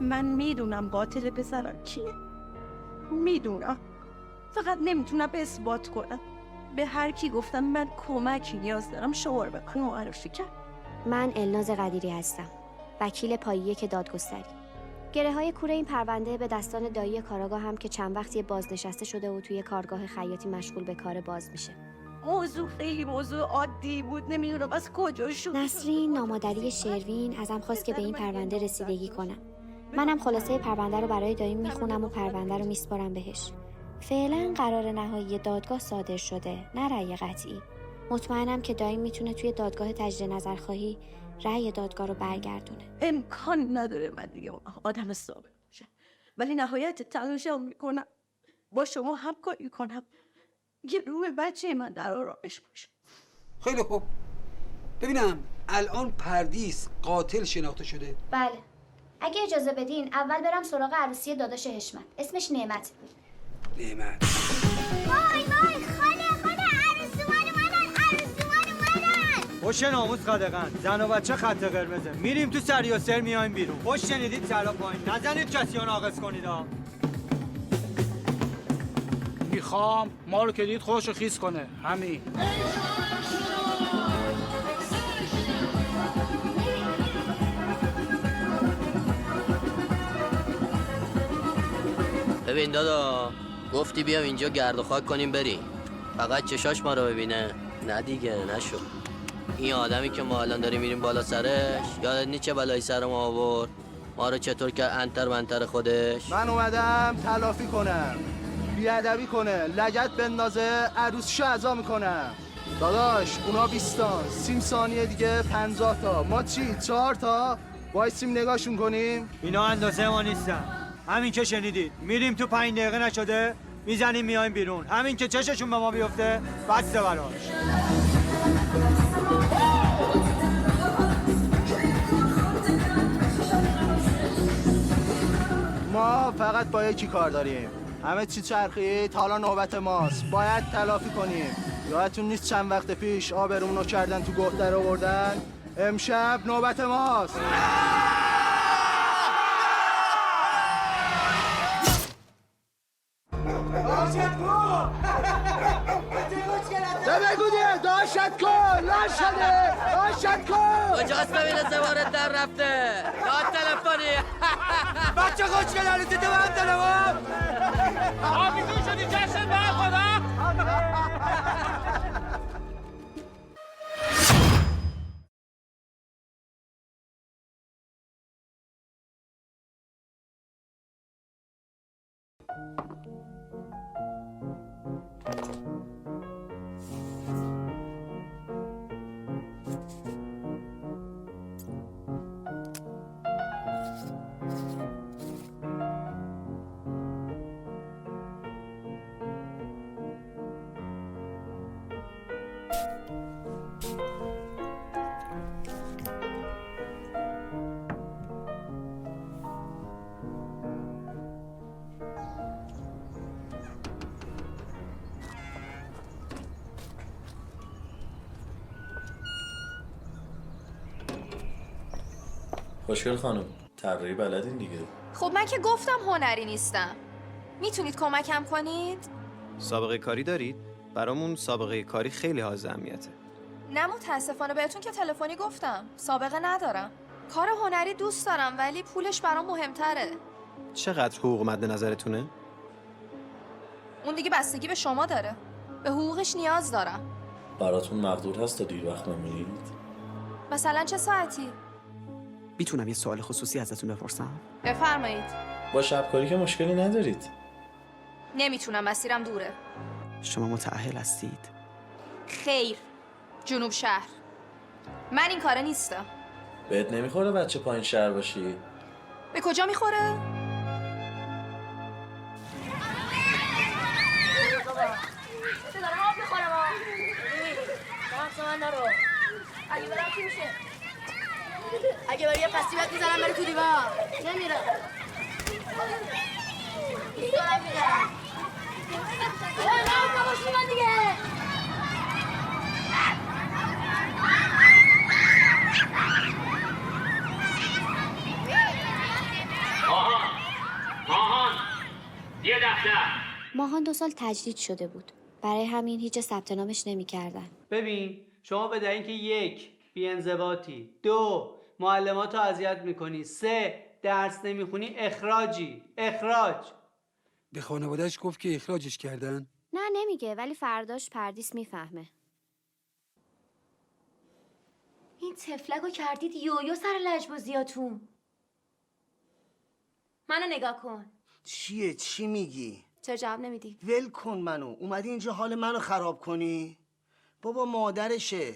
من میدونم قاتل پسرم کیه، میدونم، فقط نمیتونم به اثبات کنم. به هر کی گفتم من کمکی نیاز دارم شماره به من معرفی کرد. من الناز قدیری هستم، وکیل پایه که دادگستری. گره های کوره این پرونده به دستان دایی کاراگاه هم که چند وقتی بازنشسته شده و توی کارگاه خیاطی مشغول به کار باز میشه. موضوع خیلی موضوع عادی بود، نمیدونم از کجا شد. نسرین نامادری شروین ازم خواست که به این پرونده رسیدگی کنم. منم خلاصه پرونده رو برای داییم میخونم و پرونده رو میسپارم بهش. فعلا قرار نهایی دادگاه صادر شده، نه رأی قطعی. مطمئنم که داییم میتونه توی دادگاه تجدید نظرخواهی رأی دادگاه رو برگردونه. امکان نداره من دیگه آدم ثابت باشه، ولی نهایت تلاشم میکنم با شما همکاری کنم یه روح بچه من در آرامش باشه. خیلی خوب. ببینم الان پردیس قاتل شناخته شده؟ بله. اگه اجازه بدین اول برم سراغ عروسی داداش حشمت. اسمش نعمت. نعمت. وای خاله عروسی منن. خوش ناموس قدغن، زن و بچه خط قرمزه. میریم تو سری و سر میایم بیرون. خوش شنیدید سلا پایین. نزنید کسی رو ناقص کنید ها. میخوام ما رو که دید خوش رو خیس کنه. همین. ببین دادا، گفتی بیام اینجا گرد و خاک کنیم بریم، فقط چشاش ما رو ببینه. نه دیگه نشو. این آدمی که ما الان داریم میریم بالا سرش، یادت نی چه بلایی سر ما آورد؟ ما رو چطور که انتر منتر خودش. من اومدم تلافی کنم، بیادبی کنه، لگد بندازه، عروسشو عزا میکنم. داداش اونا 20 تا، 30 ثانیه دیگه 50 تا، ما چی 4 تا وایسیم نگاهشون کنیم؟ اینا اندازه ما نیستن. همین که شنیدید، میریم تو 5 دقیقه نشده میزنیم میایم بیرون. همین که چششون به ما بیفته بسته براش. ما فقط با یکی کار داریم. همه چی چرخید، حالا نوبت ماست. باید تلافی کنیم. یادتون نیست چند وقت پیش آبرومونو کردن تو گوه در آوردن؟ امشب نوبت ماست. بگو دیگه داشت کن نشده داشت کن کجاست ببینه زوارت در رفته؟ داد تلفنی. بچه خوش کنالی دیده من تلفن آبیزون شدی جشن به خدا. خوشگل خانم، طراحی بلدین دیگه. خب من که گفتم هنری نیستم. میتونید کمکم کنید؟ سابقه کاری دارید؟ برامون سابقه کاری خیلی حائز اهمیته. نه متاسفانه بهتون که تلفنی گفتم. سابقه ندارم. کار هنری دوست دارم ولی پولش برام مهمتره. چقدر حقوق مد نظرتونه؟ اون دیگه بستگی به شما داره. به حقوقش نیاز دارم. براتون مقدور هست تا دیر وقت بمونید؟ مثلا چه ساعتی؟ میتونم یه سوال خصوصی ازتون بپرسم؟ بفرمایید. با شبکاری که مشکلی ندارید؟ نمیتونم، مسیرم دوره. شما متأهل هستید؟ خیر. جنوب شهر. من این کاره نیستم. بهت نمیخوره بچه پایین شهر باشی؟ به کجا میخوره؟ اگه بری یه پسیبت میزنم بری تو دیوار نمیرم. دارم میزنم. نه باشی من دیگه. یه دفتر. ماهان 2 سال تجدید شده بود. برای همین هیچ ثبت نامش نمی‌کردن. ببین شما به دلیل اینکه 1 بی‌انضباطی، 2 معلماتو اذیت میکنی، 3 درس نمیخونی اخراجی. اخراج. به خانوادهش گفت که اخراجش کردن؟ نه نمیگه، ولی فرداش پردیس میفهمه. این تفلکو کردید یویو سر لجبازیاتون. منو نگاه کن. چیه؟ چی میگی؟ چرا جواب نمیدی؟ ول کن منو. اومدی اینجا حال منو خراب کنی؟ بابا مادرشه.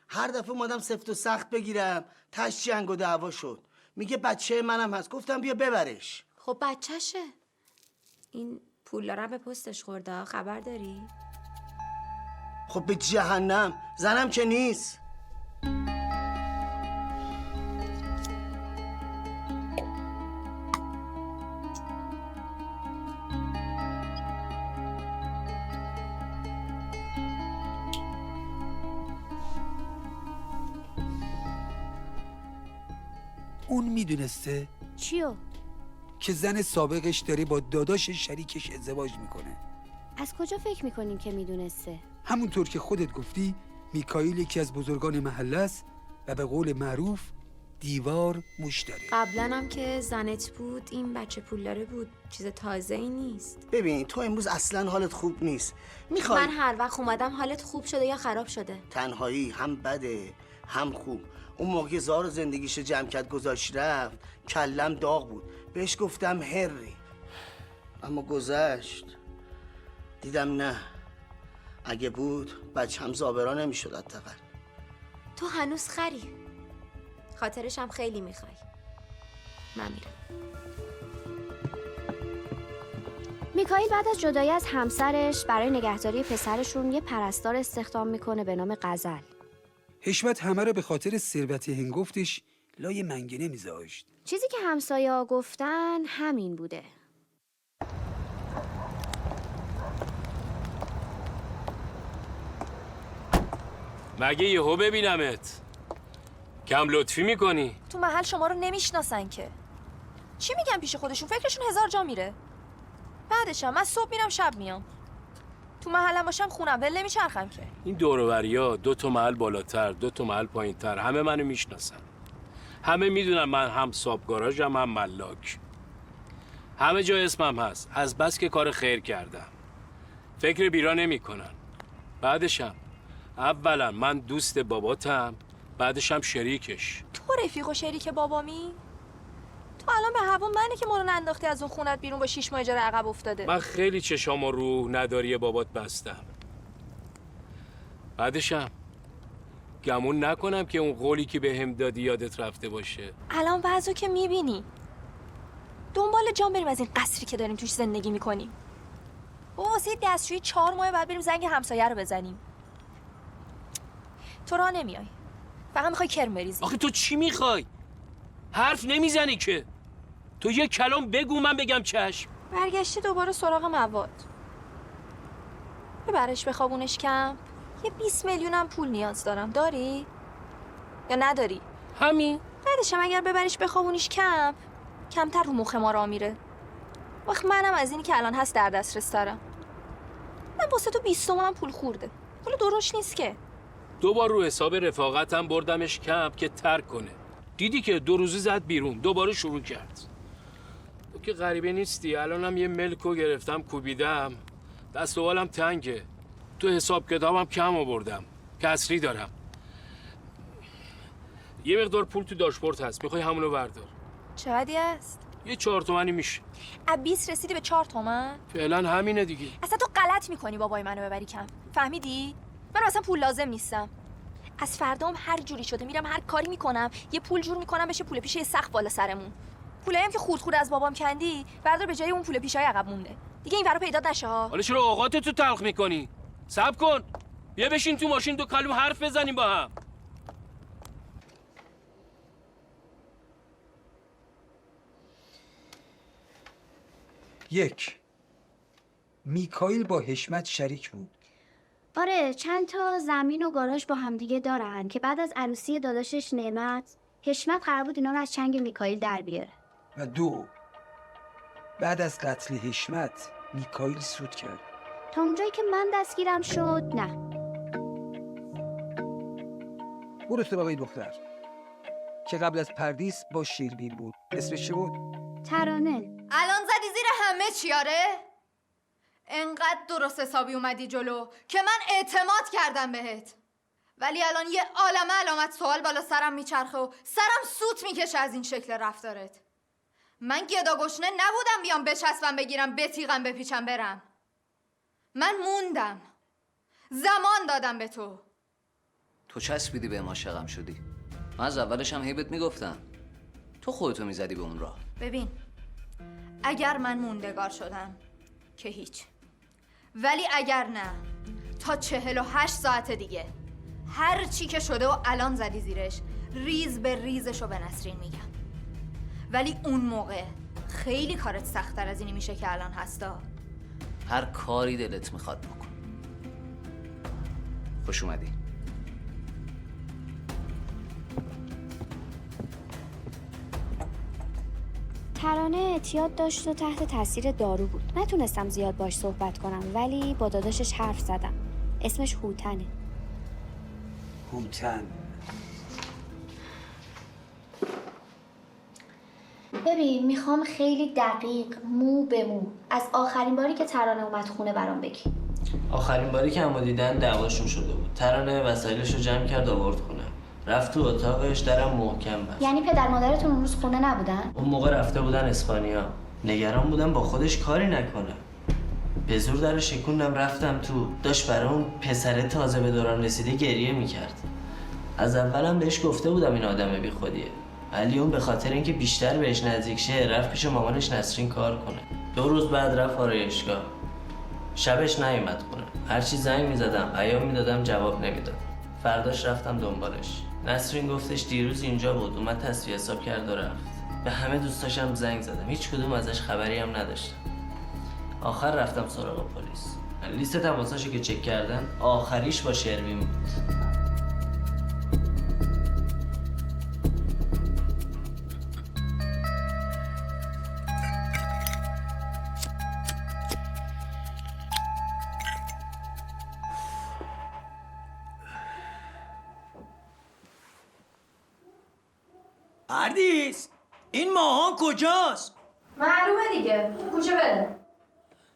هر دفعه اومدم سفت و سخت بگیرم تش جنگ و دعوا شد. میگه بچه منم هست. گفتم بیا ببرش. خب بچهشه. این پولارا به پستش خورده، خبر داری؟ خب به جهنم. زنم که نیست. اون میدونسته چیو؟ که زن سابقش داره با داداش شریکش ازدواج میکنه. از کجا فکر میکنین که میدونسته؟ همونطور که خودت گفتی میکائیل یکی از بزرگان محله است و به قول معروف دیوار موش داره. قبلا هم که زنت بود این بچه پولداره بود، چیز تازه ای نیست. ببین تو امروز اصلا حالت خوب نیست. میخوای من هر وقت اومدم حالت خوب شده یا خراب شده؟ تنهایی هم بده هم خوب. اون موقع زار زندگیش جمع کرد گذاشت رفت، کلم داغ بود. بهش گفتم هری، اما گذشت. دیدم نه، اگه بود بچه‌م زابرا نمیشد حداقل. تو هنوز خری، خاطرش هم خیلی میخوای. من میرم. میکائیل بعد از جدایی از همسرش برای نگهداری پسرشون یه پرستار استخدام میکنه به نام غزل. حشمت همه رو به خاطر ثروت هنگفتش لای منگنه میذاشت. چیزی که همسایه ها گفتن همین بوده. مگه یهو ببینمت کم لطفی میکنی؟ تو محل شما رو نمیشناسن که. چی میگن پیش خودشون؟ فکرشون 1000 جا میره. بعدشم من صبح میرم شب میام. تو محلم باشم خونم ول نمیچرخم که. این دور و بریا 2 تا محل بالاتر 2 تا محل پایینتر همه منو میشناسن. همه میدونن من هم صاحب گاراژم هم ملاک. همه جا اسمم هست از بس که کار خیر کردم. فکر بیرا نمیکنن. بعدشم اولا من دوست باباتم، بعدشم شریکش. تو رفیق و شریک بابامی؟ تو الان به هوا منه که ما رو انداختی از اون خونت بیرون با 6 ماه اجاره عقب افتاده. من خیلی چشام رو نداری بابات بستم. بعدشم گمون نکنم که اون قولی که بهم دادی یادت رفته باشه. الان بعضو که میبینی دنبال جان بریم از این قصری که داریم توش زندگی میکنیم. واسه دستشویی 4 ماه بعد بریم زنگ همسایه رو بزنیم. تو راه نمیای، فقط میخوای کرم بریزی. آخه تو چی میخوای؟ حرف نمیزنی که. تو یه کلام بگو من بگم چشم. برگشتی دوباره سراغ مواد. ببرش بخوابونش کمپ. یه 20 میلیونم پول نیاز دارم. داری؟ یا نداری؟ همین. بعدشم اگر ببریش بخوابونیش کمپ کمتر رو مخ ما را میره. وقت منم از اینی که الان هست در دسترس دارم. من واسه تو 20 تومنم پول خورده. پول درش نیست که. 2 بار رو حساب رفاقتم بردمش کمپ که ترک کنه. دیدی که 2 روزی زد بیرون، دوباره شروع کرد. تو که غریبه نیستی. الانم یه ملکو گرفتم کوبیدم. دست و بالم تنگه. تو حساب کتابم کم آوردم. کسری دارم. یه مقدار پول تو داشبورد هست. میخوای همونو بردار. چقدی هست؟ یه 4 تومنی میشه. از 20 رسیدی به 4 تومن؟ فعلا همینه دیگه. اصلا تو غلط میکنی بابای منو ببری کم. فهمیدی؟ من اصلا پول لازم نیستم. از فردام هر جوری شده میرم هر کاری میکنم یه پول جور میکنم بشه پول پیشه سقف بالا سرمون. پولایم که خورد خورد از بابام کندی بردار به جای اون پول پیشای عقب مونده. دیگه این ورا پیدا نشه ها. حالا چرا اوقاتتو تلخ میکنی؟ صبر کن. بیا بشین تو ماشین 2 کلمه حرف بزنیم با هم. یک، میکائیل با حشمت شریک بود. آره، چند تا زمین و گاراژ با همدیگه دارن که بعد از عروسی داداشش نعمت، حشمت قرار بود اینا رو از چنگ میکائیل در بیاره. و 2، بعد از قتل حشمت میکائیل سود کرد. تا اونجایی که من دستگیرم شد نه. برو سراغ این دختر که قبل از پردیس با شیربین بود. اسمش چه بود؟ ترانه. الان زدی زیر همه چیاره؟ انقدر درست حسابی اومدی جلو که من اعتماد کردم بهت، ولی الان یه عالمه علامت سوال بالا سرم میچرخه و سرم سوت میکشه از این شکل رفتارت. من گدا گشنه نبودم بیام بچسبم بگیرم بتیغم بپیچم برم. من موندم، زمان دادم به تو. تو چسبیدی به ما عاشقم شدی. من از اولش هم هیبت میگفتم، تو خودتو میزدی به اون راه. ببین، اگر من موندگار شدم که هیچ، ولی اگر نه تا 48 ساعت دیگه هر چی که شده و الان زدی زیرش ریز به ریزشو به نسرین میگم. ولی اون موقع خیلی کارت سخت‌تر از اینی میشه که الان هستا. هر کاری دلت میخواد بکن. خوش اومدی. ترانه اعتیاد داشت و تحت تاثیر دارو بود. نتونستم زیاد باش صحبت کنم، ولی با داداشش حرف زدم. اسمش هوتنه. هوتن. ببین، میخوام خیلی دقیق مو به مو از آخرین باری که ترانه اومد خونه برام بگی. آخرین باری که همو دیدن دعواشون شده بود. ترانه وسایلش رو جمع کرد آورد خونه. رفت تو اتاقش، درم محکم بست. یعنی پدر مادرتون اون روز خونه نبودن؟ اون موقع رفته بودن اسپانیا. نگران بودم با خودش کاری نکنه. به زور درو شکوندم رفتم تو. داشت برای اون پسره تازه به دوران رسیده گریه میکرد. از اولم بهش گفته بودم این آدم بی خودیه. ولی اون به خاطر اینکه بیشتر بهش نزدیک شه رفت پیش مامانش نسرین کار کنه. 2 روز بعد رفت آرایشگاه. شبش نیومد خونه. هرچی زنگ میزدم پیام میدادم جواب نمیداد. فرداش رفتم دنبالش. نسرین گفتش دیروز اینجا بود، اومد تصفیه حساب کرد و رفت. به همه دوستاشم زنگ زدم، هیچ کدوم ازش خبری هم نداشتم. آخر رفتم سراغ پلیس. لیست تماساشو که چک کردن آخریش با شروین بود. پردیس، این ماهان کجاست؟ معلومه دیگه، کوچه بره.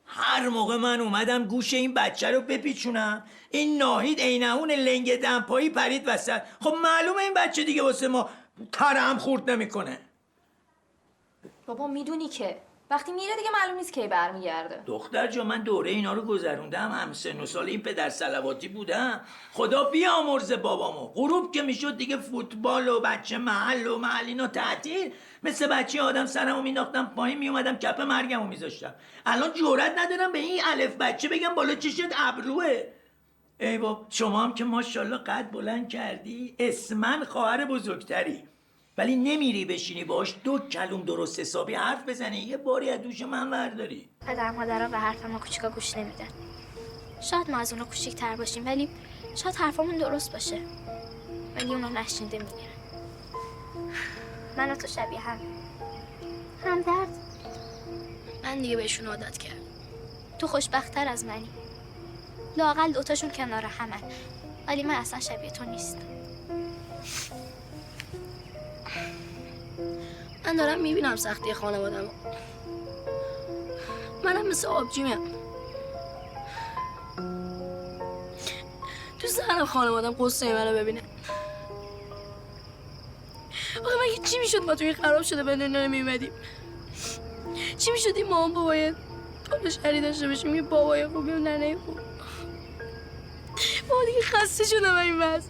هر موقع من اومدم گوش این بچه رو بپیچونم این ناهید عینهون لنگ دمپایی پرید وسط. خب معلومه این بچه دیگه واسه ما تره هم خورد نمیکنه. بابا میدونی که وقتی میره دیگه معلوم نیست کی برمیگرده. دختر جا من دوره اینا رو گذروندم، هم سن و سال این پدر صلواتی بودم. خدا بیامرزه بابامو. غروب که میشد دیگه فوتبال و بچه محل و محل اینا تعطیل، مثل بچه آدم سرمو مینداختم پایین میومدم کپ مرگمو میذاشتم. الان جرئت ندارم به این الف بچه بگم بالا چشت ابروه. ای بابا شما هم که ماشاءالله قد بلند کردی، اسمن خواهر بزرگتری، ولی نمیری بشینی باش 2 کلوم درست حسابی حرف بزنی، یه باری از دوش من برداری. پدر مادرها به حرف ما کوچیکا گوش نمیدن. شاید ما از اونا کوچیک‌تر باشیم، ولی شاید حرفمون درست باشه، ولی اونا نشنیده میگیرن. من و تو شبیه هم درد. من دیگه بهشون عادت کردم. تو خوشبخت‌تر از منی، لااقل 2 تاشون کنار همن، ولی من اصلا شبیه تو نیستم. من دارم میبینم سختی خانوادم. منم مثل آبجیمم. دوست دارم خانوادم قصه منو ببینه. آخه مگه چی میشد ما توی خراب شده به دنیا نمیمدیم؟ چی میشد این مامان بابای پول شهری داشته باشیم، یه بابای خوبی و ننه خوب؟ بابا دیگه خسته شدم این وضع.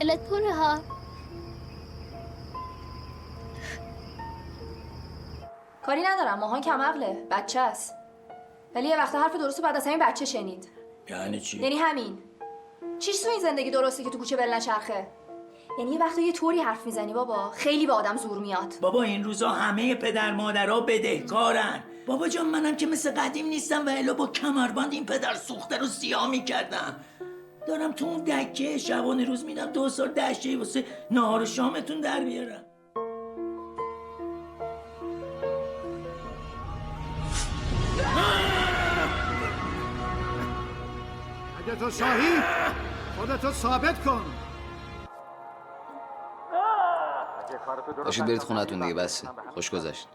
دلت پره ها؟ کاری ندارم، ماهان کم عقله، بچه است. ولی یه وقت حرف درست بعد از همین بچه شنید. یعنی چی؟ یعنی همین. چیش تو این زندگی درسته که تو کوچه بل نچرخه؟ یعنی یه وقت یه طوری حرف میزنی بابا خیلی به آدم زور میاد. بابا این روزا همه پدر مادرها بدهکارن. بابا جان منم که مثل قدیم نیستم و الا با کمربند این پدر سوخته رو سیاه میکردم. دارم تو اون دکه شبانه روز میدم 2 سال دشته واسه نهار و شامتون در بیارم. اگه تو شاهی خودتو ثابت کن. باشید برید خونتون دیگه، بسه. خوش گذشت.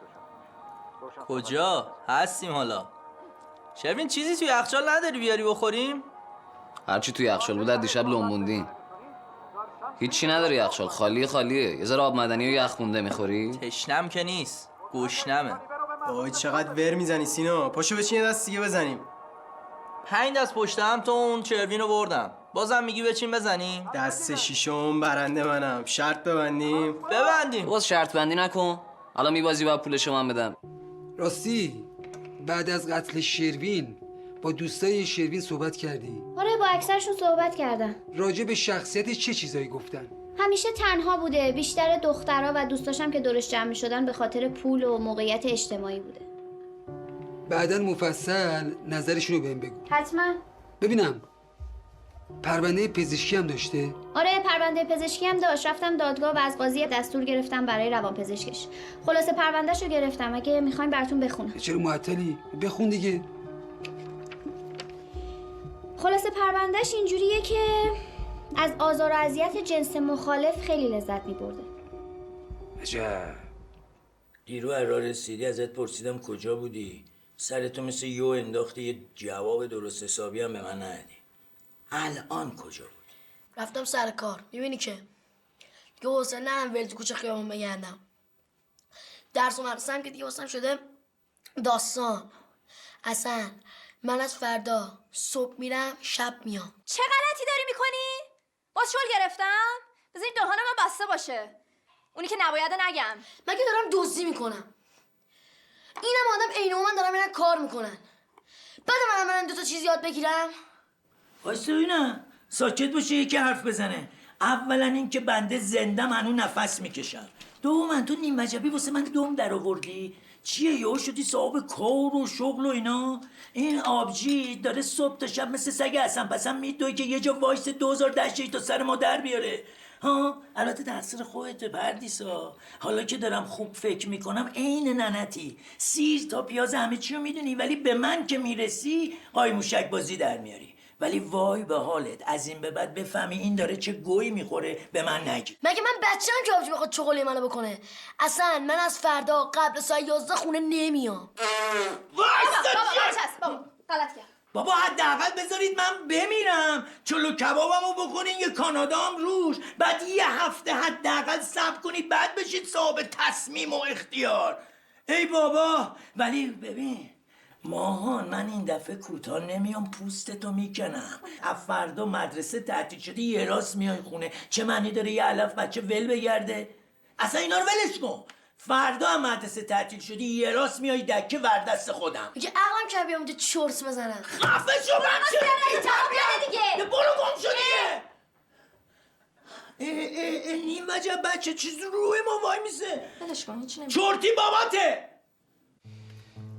کجا هستیم حالا؟ شروین چیزی توی یخچال نداری بیاری بخوریم؟ هرچی توی یخچال بود از دیشب لنبوندیم. هیچی نداری یخچال، خالیه. یه ذره آب مدنی و یخ مونده میخوری؟ تشنم که نیست، گشنمه. وای چقدر ور میزنی سینا، پاشو بچین یه دست دیگه بزنیم. 5 دست پشتم تو اون چروین رو بردم، بازم میگی بچین بزنیم؟ دست شیشم برنده منم، شرط ببندیم. باز شرط بندی نکن، الان میبازی باید پولشو من بدم. راستی بعد از قتل شروین با دوستای شروین صحبت کردی؟ آره با اکثرشون صحبت کردم. راجع به شخصیتش چه چیزایی گفتن؟ همیشه تنها بوده، بیشتر دخترها و دوستاشم که دورش جمع می‌شدن به خاطر پول و موقعیت اجتماعی بوده. بعداً مفصل نظرشون رو بهم بگو. حتما. ببینم پرونده پزشکی هم داشته؟ آره پرونده پزشکی هم داشت، رفتم دادگاه و از قاضی دستور گرفتم برای روانپزشکش. خلاصه پروندهشو گرفتم، اگه میخواین براتون بخونم. چرا معطلی؟ بخون دیگه. خلاصه پروندهش اینجوریه که از آزار و اذیت جنس مخالف خیلی لذت می‌برده. عجب. دیرو هر رسیدی ازت پرسیدم کجا بودی؟ سرتو مثل یو انداختی، یه جواب درست حسابی هم به من ندادی. الان کجا بود؟ رفتم سر کار. میبینی که دیگه حسین نرم ول تو کوچه خیابون بگردم. درس و مدرسه هم که دیگه واسم شده داستان. اصلا من از فردا صبح میرم شب میام. چه غلطی داری میکنی؟ باز شل گرفتم؟ بذار این دهان من بسته باشه. اونی که نبایده نگم. مگه دارم دزدی میکنم؟ اینم آدم عین من دارم میرن کار میکنن. بعد من 2 تا چیز یاد بگیرم. واسه اینا ساکت باشه یکی حرف بزنه. اولا این که بنده زنده منو نفس میکشم. دوما تو نیم وجبی واسه من دم در آوردی. چیه یهو شدی صاحب کار و شغل و اینا؟ این آبجی داره صبح تا شب مثل سگ حسن پسن میدوی که یه جا وایس 2000 دشتی تا سر ما در بیاره. ها البته تقصیر خودت پردیسا. حالا که دارم خوب فکر میکنم عین ننتی سیر تا پیاز همه چی رو میدونی، ولی به من که میرسی قای موشک بازی در میاری. ولی وای به حالت از این به بعد بفهمی این داره چه گویی میخوره به من نگی. مگه من بچه‌ام که آبجی بخواد چغلی منو بکنه؟ اصلا من از فردا قبل ساعت 11 خونه نمیام. بابا غلط کرد. بابا حداقل بذارید من بمیرم، چلو کبابمو بکنین یه کانادا هم روش، بعد یه هفته حداقل صبر کنید بعد بشید صاحب تصمیم و اختیار. ای بابا. ولی ببین ماهان، من این دفعه کوتاه نمیام پوستتو میکنم. از فردا مدرسه تعطیل شده یه راست میای خونه، چه معنی داره یه علف بچه ول بگرده؟ اصلا اینا رو ولش کن. فردا هم مدرسه تعطیل شدی یه راست میای دکه ور دست خودم. میگه عقلم که بیام اونجا چرت بزنم. خفه شو بچه دیگه. برو گم شو دیگه. نیم وجب بچه چیز روی ما وای میسه. ولش کن هیچ نمیشه. چرتی باباته.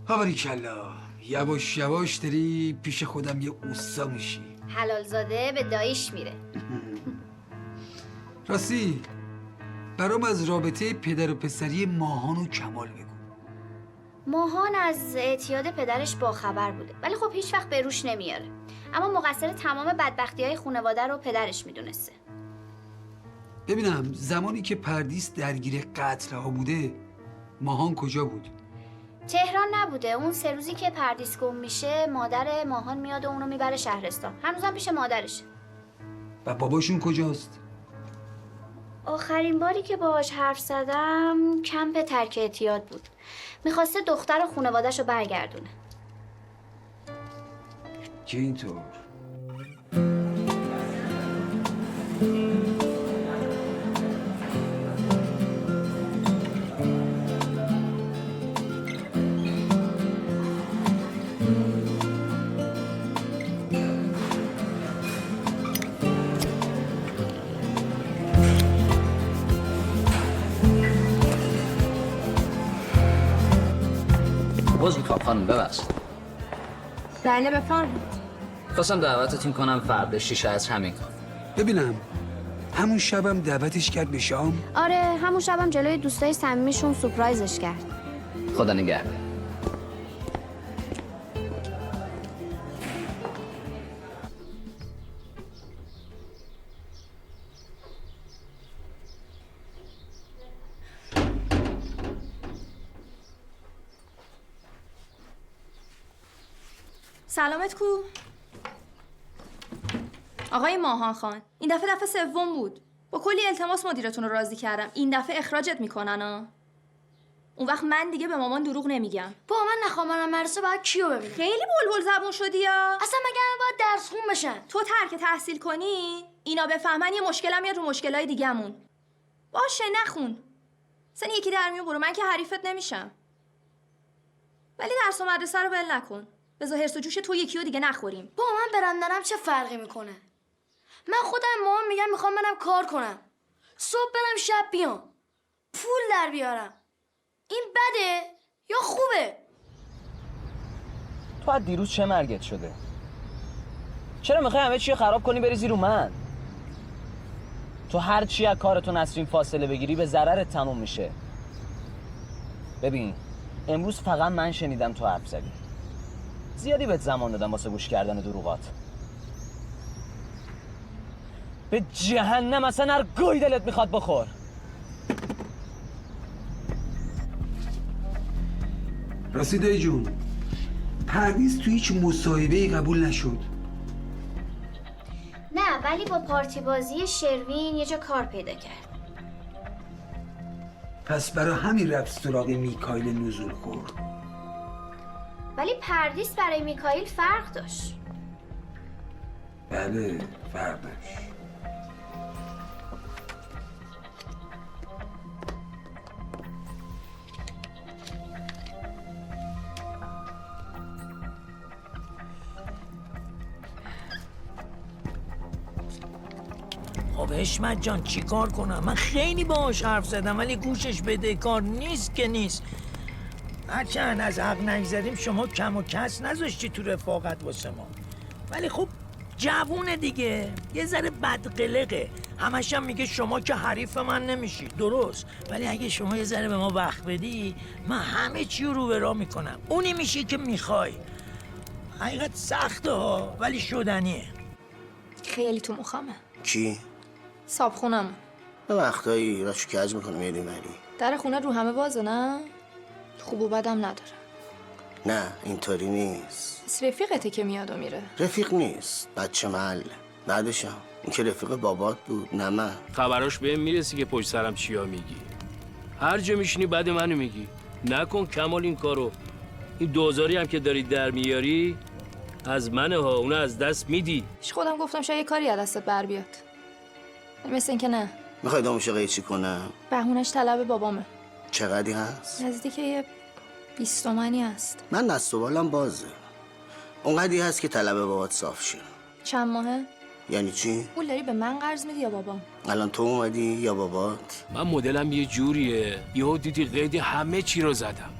باریکلا یواش یواش داری پیش خودم یه اوستا میشی. حلال زاده به دایش میره. راستی برام از رابطه پدر و پسری ماهان و کمال بگو. ماهان از اعتیاد پدرش باخبر بوده، ولی خب هیچ وقت به روش نمیاره. اما مقصر تمام بدبختی‌های خانواده رو پدرش میدونسته. ببینم زمانی که پردیس درگیر قتل ها بوده ماهان کجا بود؟ تهران نبوده. اون 3 روزی که پردیس گم میشه مادر ماهان میاد و اونو میبره شهرستان. هنوزم پیش مادرشه. و باباشون کجاست؟ آخرین باری که باهاش حرف زدم کمپ ترک اعتیاد بود. میخواسته دختر و خانواده‌ش رو برگردونه. که اینطور باز میخوام خانم ببخشید. بله بفرمایید. خواستم دعوتتون کنم فردا 6 عصر همین کار. ببینم همون شبم دعوتش کرد به شام؟ آره همون شبم جلوی دوستای صمیمیشون سورپرایزش کرد. خدا نگهدار. سلامت کو؟ آقای ماهان خان، این دفعه سوم بود. با کلی التماس مدیرتون رو راضی کردم. این دفعه اخراجت میکنن ها. اون وقت من دیگه به مامان دروغ نمیگم. با من نخوام برم مدرسه باید کیو ببینم؟ خیلی بلبل زبون شدی یا؟ اصلا مگه من باید درس خون بشن؟ تو ترک تحصیل کنی اینا بفهمن یه مشکلم میاد رو مشکلای دیگه‌مون. باشه نخون. سن یکی در میون برو، من که حریفت نمیشم. ولی درس و مدرسه رو ول نکن. بذار هرس و جوش تو یکیو دیگه نخوریم. با من برم نرم چه فرقی میکنه؟ من خودم مامان میگم میخوام برم کار کنم. صبح برم شب بیام. پول در بیارم. این بده یا خوبه؟ تو از دیروز چه مرگت شده؟ چرا میخوای همه چی خراب کنی بریزی رو من؟ تو هر چی از کارتو نسرین فاصله بگیری به ضررت تموم میشه. ببین امروز فقط من شنیدم تو حرف زدی. زیادی بهت زمان دادم واسه گوش کردن دروغات. به جهنم اصلا هر گوی دلت میخواد بخور. راستی دایی جون، پرویز تو هیچ مصاحبه‌ای قبول نشد. نه ولی با پارتی بازی شروین یه جا کار پیدا کرد. پس برای همین رفت سراغ میکائیل نزول خورد. ولی پردیس برای میکائیل فرق داشت. بله فرق داشت. خب حشمت جان چی کار کنم؟ من خیلی باهاش حرف زدم ولی گوشش بده کار نیست که نیست. هرچند از حق نگذریم شما کم و کس نذاشتی تو رفاقت واسه ما. ولی خب جوونه دیگه، یه ذره بدقلقه. همش هم میگه شما که حریف من نمیشی. درست، ولی اگه شما یه ذره به ما وقت بدی من همه چی رو به راه میکنم. اونی میشی که میخوای. حقیقت سخته ها ولی شدنیه. خیلی تو مخمه. کی؟ صاحب خونم. به وقتایی راشو کج میکنم میری مری. در خونه رو همه بازه نه؟ خوب و بدم نداره. نه اینطوری نیست. بس رفیقته که میاد و میره. رفیق نیست، بچه محل. بعدشم این که رفیق بابات بود نه من. خبراش بهم میرسی که پشت سرم چیا میگی. هر جا میشینی بعد منو میگی. نکن کمال این کارو. این دوزاری هم که داری در میاری از منه ها، اونو از دست میدی. خودم گفتم شاید یه کاری از دستت بر بیاد. مثل این که نه. میخوای داموشو قیچی کنم؟ بهونش طلب بابامه. چقدی هست؟ نزدیک یه 20 تومانی هست. من دست و بالم بازه. اونقدی هست که طلب بابات صاف شه. چند ماهه؟ یعنی چی؟ پول داری به من قرض میدی یا بابام؟ الان تو اومدی یا بابات؟ من مدلم یه جوریه، یهو دیدی قید همه چی رو زدم.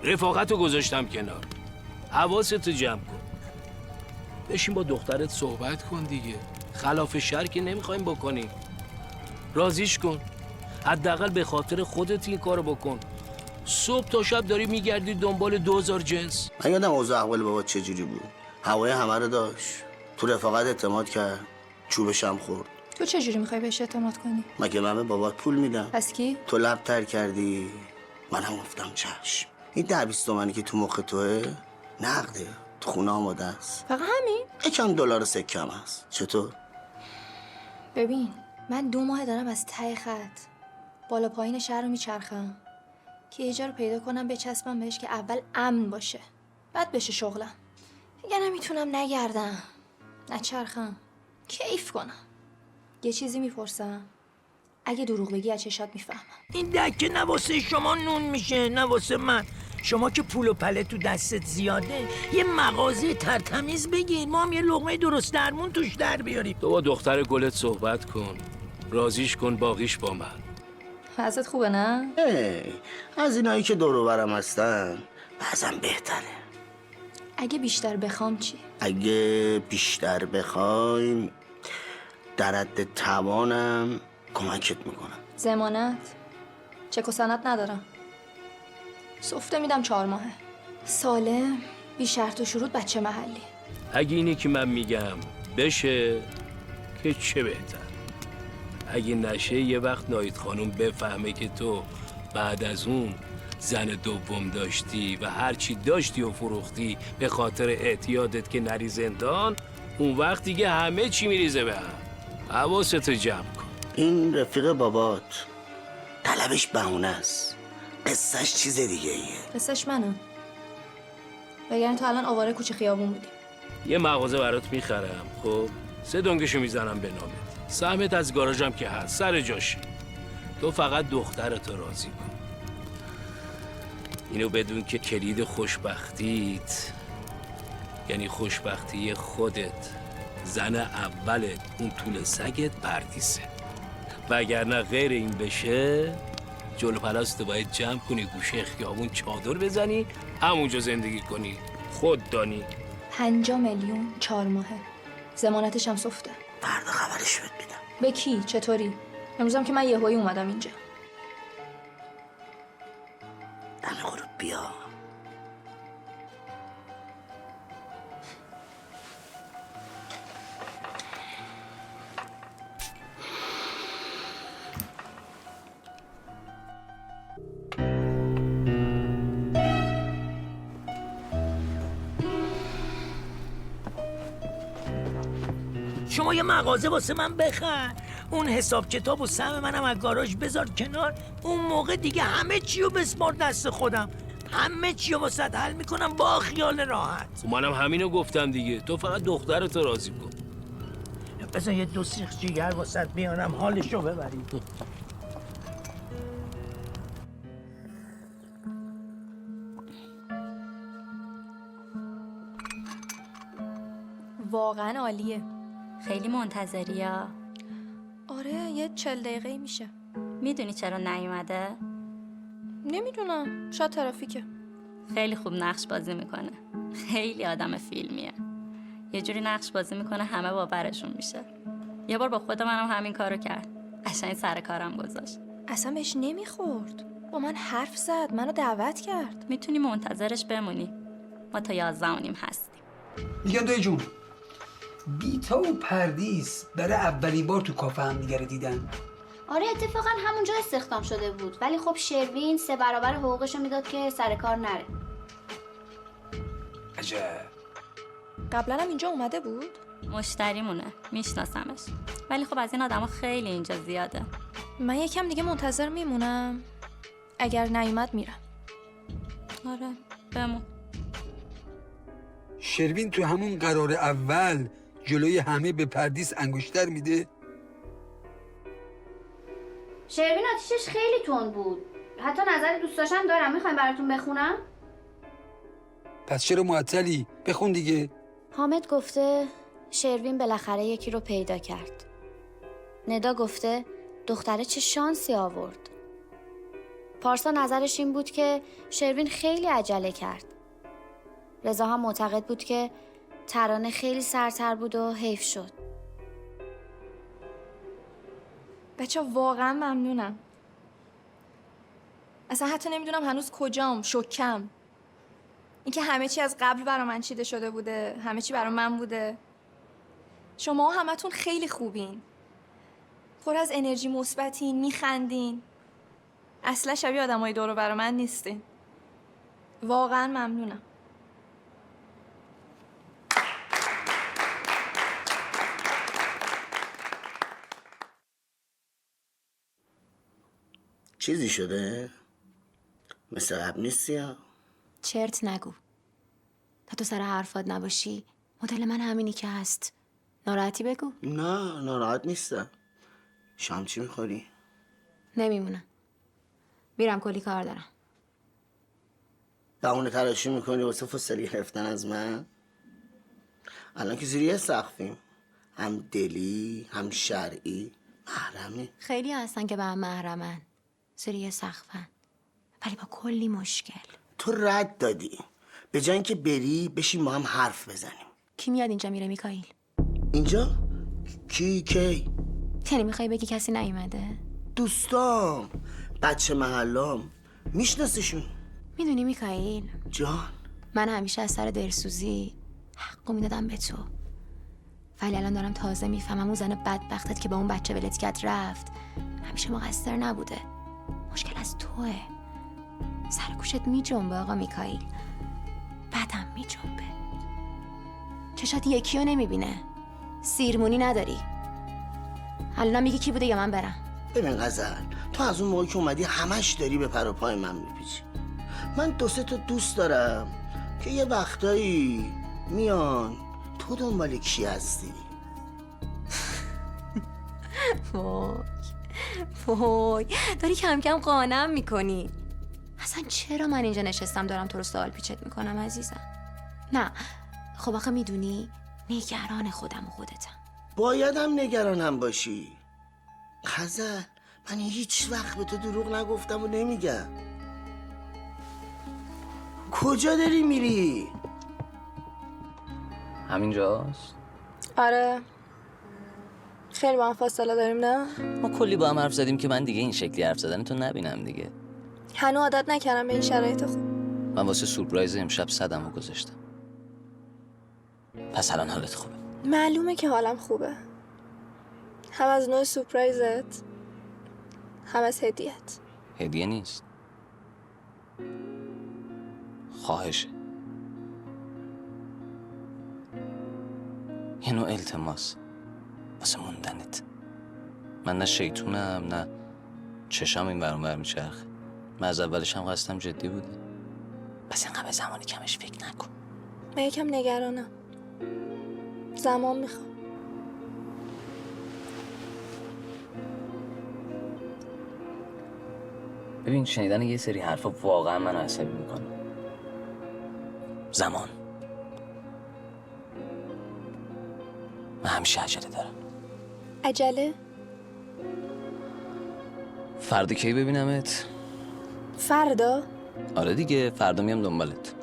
رفاقتو گذاشتم کنار. حواستو جمع کن. بشین با دخترت صحبت کن دیگه. خلاف شر که نمیخوایم بکنیم. راضیش کن. حداقل به خاطر خودت این کارو بکن. صبح تا شب داری میگردی دنبال 2000 جنس. من یادم اوضاع احوال بابات چجوری بود. هوای همه رو داشت. تو رفاقت اعتماد کرد. چوبش هم خورد. تو چجوری میخوای بهش اعتماد کنی؟ مگه من به بابات پول میدم؟ پس کی؟ تو لب تر کردی. منم گفتم چشم. این 10-20 تومانی که تو مخ توه نقده. تو خونه آماده است. فقط همین؟ یکم دلار سکم هست. چطور؟ ببین من 2 ماه دارم از ته خط بالا پایین شهر رو میچرخم که یه جا رو پیدا کنم بچسبم بهش که اول امن باشه بعد بشه شغلم. دیگه نمیتونم نگردم نچرخم کیف کنم. یه چیزی میپرسم اگه دروغ بگی از چشات میفهمم. این دکه نه واسه شما نون میشه نه واسه من. شما که پول و پله تو دستت زیاده یه مغازه ترتمیز بگیر ما هم یه لقمه درست درمون توش در بیاریم. تو با دختر گلت صحبت کن. راضیش کن باقیش با من. حضرت خوبه نه؟ از اینایی که دور و برم هستن بعضم بهتره. اگه بیشتر بخوام چی؟ اگه بیشتر بخوایم در حد توانم کمکت میکنم. ضمانت؟ چک و سند ندارم. سفته میدم 4 ماهه. سالم بی شرط و شروط بچه محلی. اگه اینه که من میگم بشه که چه بهتر. اگه نشه یه وقت ناید خانم بفهمه که تو بعد از اون زن دوم داشتی و هرچی داشتی و فروختی به خاطر اعتیادت که نری زندان، اون وقت دیگه همه چی میریزه به هم. حواستو جمع کن. این رفیق بابات طلبش بهونه است، قصهش چیز دیگه ایه. قصهش منم. وگرنه تو الان آواره کوچه خیابون بودی. یه مغازه برات میخرم، خب 3 دنگشو میزنم به نامت. سهمت از گاراژم که هست سر جاشه. تو فقط دخترتو راضی کن. اینو بدون که کلید خوشبختیت، یعنی خوشبختی خودت، زن اولت، اون طول سگت پردیسه. وگرنه غیر این بشه جلو پلاستو باید جمع کنی، گوشه خیابون چادر بزنی، همونجا زندگی کنی. خود دانی. 5 میلیون 4 ماهه. ضمانتش هم سفته. فردا خبرش بهت میدم. به کی؟ چطوری؟ امروزم که من یهویی اومدم اینجا. دم غروب بیا. شما یه مغازه واسه من بخر، اون حساب کتاب و سهم منم از گاراژ بذار کنار. اون موقع دیگه همه چیو بسپار دست خودم، همه چیو واسه حل میکنم با خیال راحت. منم همینو گفتم دیگه، تو فقط دخترتو راضی کن. بذار یه 2 سیخ جیگر واسه بیارم حالشو ببری. واقعا عالیه. خیلی منتظری ها. آره یه 40 دقیقه میشه. میدونی چرا نیومده؟ نمیدونم، شاید ترافیکه. خیلی خوب نقش بازی میکنه. خیلی آدم فیلمیه. یه جوری نقش بازی میکنه همه باورشون میشه. یه بار با خود منم همین کارو کرد. قشنگ سر کارم گذاشت. اصلا بهش نمیخورد. با من حرف زد، منو دعوت کرد. میتونی منتظرش بمونی. ما تا 11:30 هستیم. میگم دایی جون، بیتا و پردیس برای اولین بار تو کافه هم دیگه رو دیدن. آره اتفاقا همونجا استخدام شده بود، ولی خب شروین 3 برابر حقوقشو میداد که سر کار نره. عجب. قبلا هم اینجا اومده بود؟ مشتریمونه، میشناسمش. ولی خب از این آدما خیلی اینجا زیاده. من یکم دیگه منتظر میمونم. اگر نیومد میرم. آره بمون. شروین تو همون قرار اول جلوی همه به پردیس انگشتر میده. شروین آتیشش خیلی تند بود. حتی نظر دوست داشتم دارم، میخوایم براتون بخونم؟ پس چرا معطلی؟ بخون دیگه. حامد گفته شروین بالاخره یکی رو پیدا کرد. ندا گفته دختره چه شانسی آورد. پارسا نظرش این بود که شروین خیلی عجله کرد. رضا هم معتقد بود که ترانه خیلی سرتر بود و حیف شد. بچه واقعا ممنونم. اصلا حتی نمیدونم هنوز کجام، شوکم. اینکه همه چی از قبل برا من چیده شده بوده، همه چی برا من بوده. شما همتون خیلی خوبین. پر از انرژی مثبتین، میخندین. اصلا شبیه آدمای دور و بر من نیستین. واقعا ممنونم. چیزی شده؟ مثل قبل نیستی ها؟ چرت نگو. تا تو سر حرفات نباشی مدل من همینی که هست. ناراحتی بگو. نه ناراحت نیستم. شام چی میخوری؟ نمیمونم. میرم کلی کار دارم. بهونه تراشی میکنی واسه فاصله گرفتن از من؟ الان که زیر یه سقفیم، هم دلی هم شرعی محرمی. خیلی هستن که به هم محرمن، زیر یه سقفن، ولی با کلی مشکل. تو رد دادی، به جای اینکه بری بشین با هم حرف بزنیم. کی میاد اینجا میره میکائیل؟ اینجا؟ کی؟ یعنی میخوای بگی کسی نیومده؟ دوستام، بچه محلام، میشناسیشون. میدونی میکائیل جان، من همیشه از سر دلسوزی حقو میدادم به تو، ولی الان دارم تازه میفهمم اون زن بدبختت که با اون بچه ولت کرد رفت همیشه مقصر نبوده. مشکل از توه. سر گوشت می جنبه آقا میکائیل. بدم می جنبه. چشات یکی رو نمی بینه. سیرمونی نداری. حالا میگی کی بوده یا من برم؟ ببین غزل، تو از اون موقعی که اومدی همش داری به پر و پای من میپیچی. من 2-3 تا دوست دارم که یه وقتایی میان تو دنبال کی هستی. وای داری کم کم قانعم میکنی. اصلا چرا من اینجا نشستم دارم تو رو سوال پیچت میکنم عزیزم؟ نه خب آخه میدونی نگران خودم و خودتم. بایدم نگرانم باشی. غزل، من هیچ وقت به تو دروغ نگفتم و نمیگم. کجا داری میری؟ همینجاست. آره خیلی با هم فاصله داریم نه؟ ما کلی با هم حرف زدیم که من دیگه این شکلی حرف زدن تو نبینم دیگه. هنوز عادت نکردم به این شرایط خوب. من واسه سورپرایز امشب 100مو گذاشتم. پس الان حالت خوبه؟ معلومه که حالم خوبه. هم از نوع سورپرایزت هم از هدیه‌ت. هدیه نیست، خواهشه. یه نوع التماس واسه موندنت. من نه شیطونم نه چشم این ور اون ور میچرخه. من از اولش هم قصدم جدی بوده. پس اینقدر زمانی کمش فکر نکن. من یکم نگرانم. زمان میخوام. ببین شنیدن یه سری حرفا واقعا منو عصبی میکنه. زمان. من همیشه عجله دارم. عجله؟ فردا کی ببینمت؟ فردا؟ آره دیگه فردا میام دنبالت.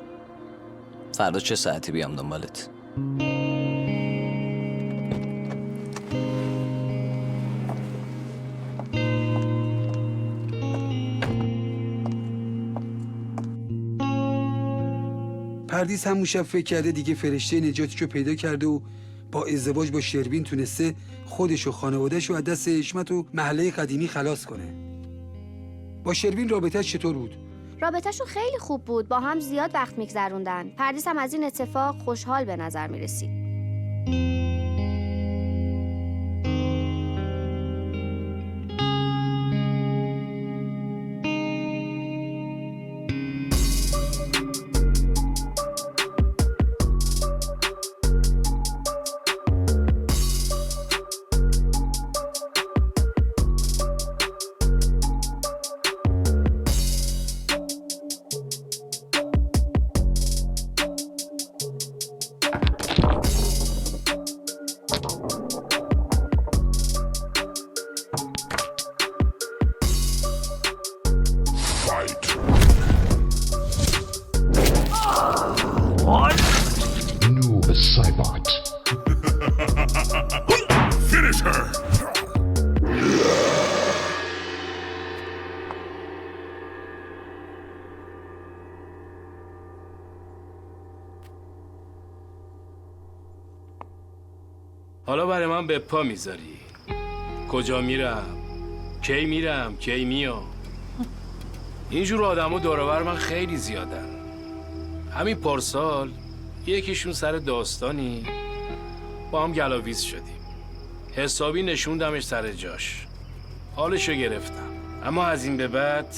فردا چه ساعتی بیام دنبالت؟ پردیس همون شب فکر کرده دیگه فرشته نجاتیشو پیدا کرده و با ازدواج با شروین تونسته خودش و خانواده‌شو از دست حشمت و محله قدیمی خلاص کنه. با شروین رابطه‌اش چطور بود؟ رابطه‌شون خیلی خوب بود، با هم زیاد وقت می‌گذروندن. پردیس هم از این اتفاق خوشحال به نظر می‌رسید. حالا برای من به پا میذاری کجا میرم، کی میرم، کی میام. اینجور آدمو دور و بر من خیلی زیادن. همین پارسال یکیشون سر داستانی با هم گلاویز شدیم. حسابی نشوندمش سر جاش، حالشو گرفتم. اما از این به بعد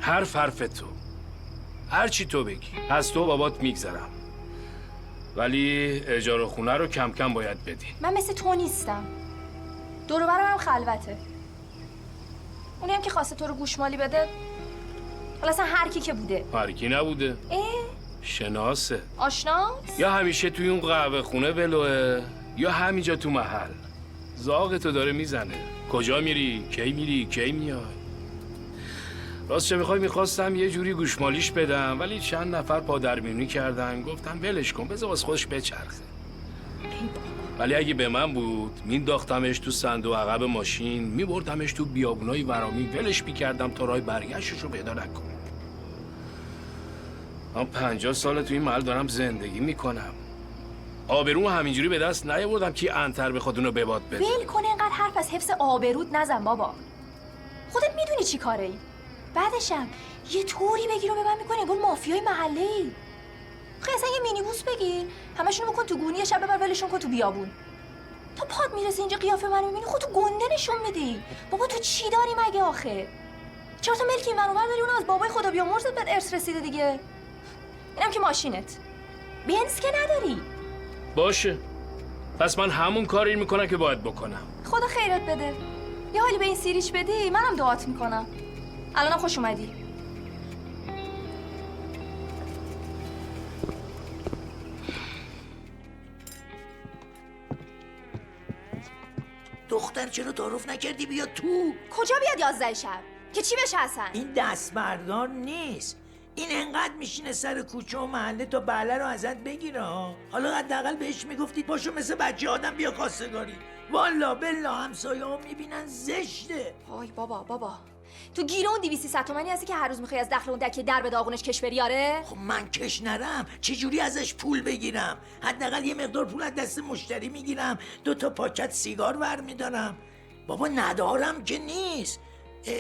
حرف تو، هر چی تو بگی از تو بابات میگذرم، ولی اجاره خونه رو کم کم باید بدی. من مثل تو نیستم. دور و برم هم خلوته. اونی هم که خواسته تو رو گوشمالی بده، حالا اصلا هر کی که بوده. هر کی نبوده. شناسه. آشناست؟ یا همیشه توی اون قهوه خونه ولوه یا همینجا تو محل. زاغتو داره میزنه. کجا میری؟ کی میری؟ کی میای؟ راست چه میخواستم یه جوری گوشمالیش بدم، ولی چند نفر پادرمیونی کردن. گفتم ولش کن، بذار واسه خودش بچرخه. ولی اگه به من بود مینداختمش تو صندوق عقب ماشین، میبردمش تو بیابونای ورامی، ولش میکردم تا راه برگشتش رو پیدا نکنه. من 50 ساله تو این محل دارم زندگی میکنم. آبروم همینجوری به دست نیاوردم که انتر بخواد اونو به باد بده. ول کن، اینقدر حرف از حفظ آبروت نزن بابا. خودت میدونی چی کاره ای. بعدشم یه طوری بگیر و به من میکنی انگار مافیای محله‌ای. خیلی اصلا یه مینیبوس بگیر، همشونو بکن تو گونی، یه شب ببر ولشون کن تو بیابون. تا پاد میرسه اینجا قیافه منو میبینی خودتو گنده نشون میدی. بابا تو چی داری مگه آخه؟ 4 تا ملک این ور اونور داری، اون از بابای خدا بیامرزت بهت ارث رسیده دیگه. اینم که ماشینت. بنز که نداری. باشه، پس من همون کاری میکنم که باید بکنم. خدا خیرت بده. یه حالی به این سیریش بدی منم دعات میکنم. الانم خوش اومدی. دختر چرا تعارف نکردی بیا تو؟ کجا بیاد 11 شب؟ که چی بشه اصلا؟ این دست بردار نیست. این انقدر میشینه سر کوچه و محله تا بله رو ازت بگیره. حالا حداقل بهش میگفتی پاشو مثل بچه آدم بیا خواستگاری. والا بلا همسایه ها میبینن زشته. وای بابا تو گیر اون 200 تومانی هستی که هر روز میخوای از دخل اون دکه در به داغونش کش بری. آره خب من کش نرم چجوری ازش پول بگیرم؟ حداقل یه مقدار پول از دست مشتری میگیرم، 2 تا پاکت سیگار برمیدارم. بابا ندارم که نیست.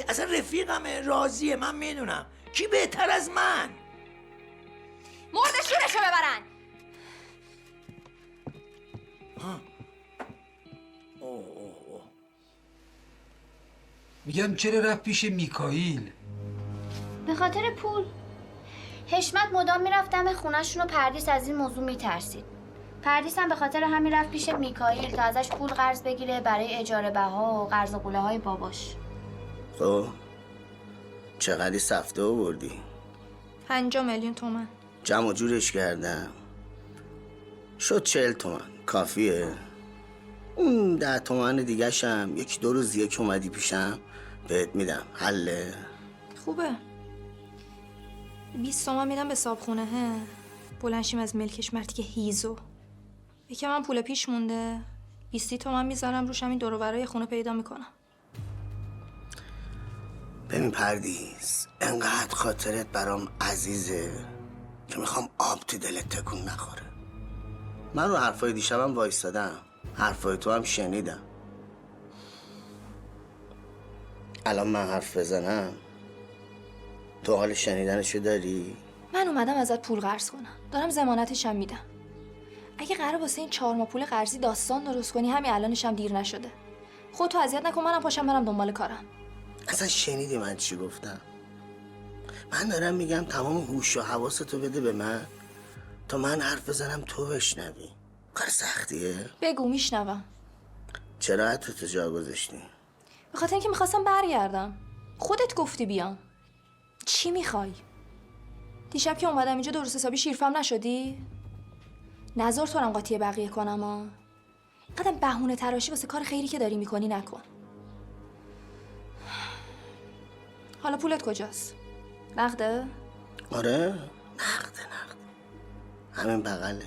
اصلا رفیقمه، راضیه، من میدونم. کی بهتر از من؟ مرد شورشو ببرن. میگم چرا رفت پیش میکائیل؟ به خاطر پول. حشمت مدام میرفت دم خونه‌شون و پردیس از این موضوع میترسید. پردیس هم به خاطر همین رفت پیش میکائیل تا ازش پول قرض بگیره برای اجاره بها و قرض و قوله های باباش. خب چقدری سفته آوردی؟ 5 میلیون تومن. جمع و جورش کردم شد 40 تومن. کافیه؟ اون 10 تومن دیگه‌ش هم 1-2 روز یک اومدی پیشم بهت میدم. حله؟ خوبه. 20 تومن میدم به صابخونه بلنشیم از ملکش مرتی که هیزو. یکم من پول پیش مونده 20 تومن میذارم روش، همین دور و برای خونه پیدا میکنم. ببین پردیس، انقدر خاطرت برام عزیزه که میخوام آب تو دلت تکون نخوره. من رو حرفای دیشبم وایستادم، حرفای تو هم شنیدم. الان من حرف بزنم تو حال شنیدنشو داری؟ من اومدم ازت پول قرض کنم، دارم ضمانتش هم میدم. اگه قرار واسه این 4 ماه پول قرضی داستان درست کنی همین الانش هم دیر نشده. خودتو اذیت نکن، منم پاشم برم دنبال کارم. اصلا شنیدی من چی گفتم؟ من دارم میگم تمام هوش و حواستو بده به من تا من حرف بزنم تو بشنوی. کار سختیه؟ بگو میشنوم. چرا حتی تو جا گذاشتی؟ به خاطر اینکه میخواستم برگردم. خودت گفتی بیام. چی میخوای؟ دیشب که اومدم اینجا درست حسابی شیرفهم نشدی؟ نذار تو رم قاطی بقیه کنم ها. اینقدر بهونه تراشی واسه کار خیری که داری میکنی نکن. حالا پولت کجاست؟ نقده؟ آره نقده. همین بغله.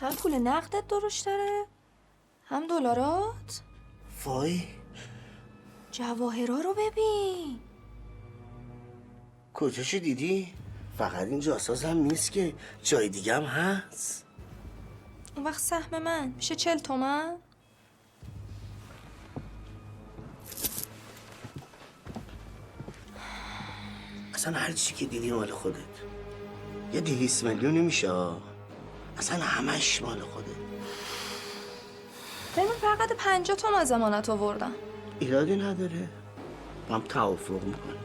هم پول نقدت درشت داره هم دلارات. وای جواهرها رو ببین. کجاشو دیدی؟ فقط این جاسازم نیست که جای دیگه هم هست. اون وقت سهم من میشه 40 تومن. اصلا هر چی که دیدی مال خودت. یه 200 میلیون میشه. اصلا همش مال خودت. من فقط 50 تومن ضمانت آوردم. ایرادی نداره. با هم توافق میکنم.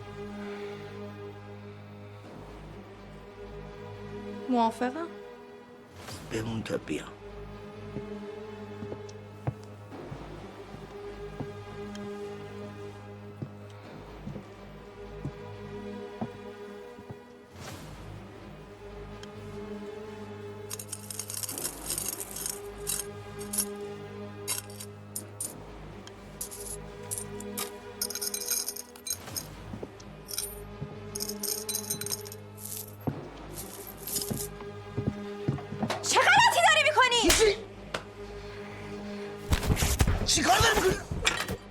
موافقم. بمون تا بیام.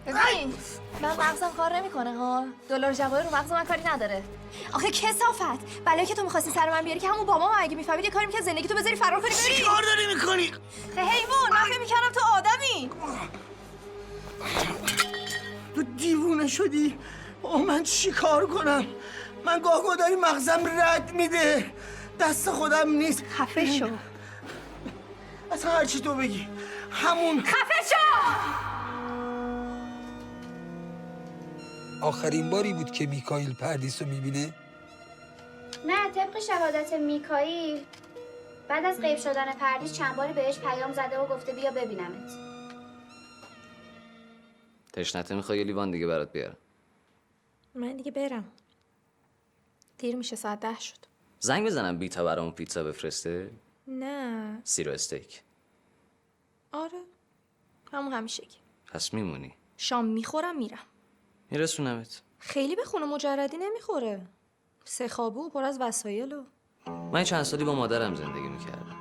ببین من مغزم کار نمیکنه ها. دلار جواهر رو مغز من کاری نداره. آخه کثافت بلایی که تو می‌خواستی سر من بیاری که همون بابام اگه میفهمید یه کاری می‌کرد زندگی تو بذاری فرار کنی بری. چی کار داری میکنی؟ حیوان من فکر می‌کردم تو آدمی. تو دیوونه شدی؟ من چی کار کنم؟ من گاه داری مغزم رد میده. دست خودم نیست. خفه شو. اصلا هرچی تو بگی همون. خفه شو. آخرین باری بود که میکائیل پردیس رو میبینه؟ نه، طبق شهادت میکائیل بعد از غیب شدن پردیس چند باری بهش پیام زده و گفته بیا ببینمت. تشنته میخوای یه لیوان دیگه برات بیارم؟ من دیگه برم. دیر میشه، ساعت 10 شد. زنگ بزنم بیتا برامون پیتزا بفرسته؟ نه. سیر و استیک. آره. همون همیشگی. پس میمونی؟ شام میخورم میرم. میرسونمت. خیلی به خونه مجردی نمیخوره. 3 خوابه و پر از وسایل و من چند سالی با مادرم زندگی میکردم.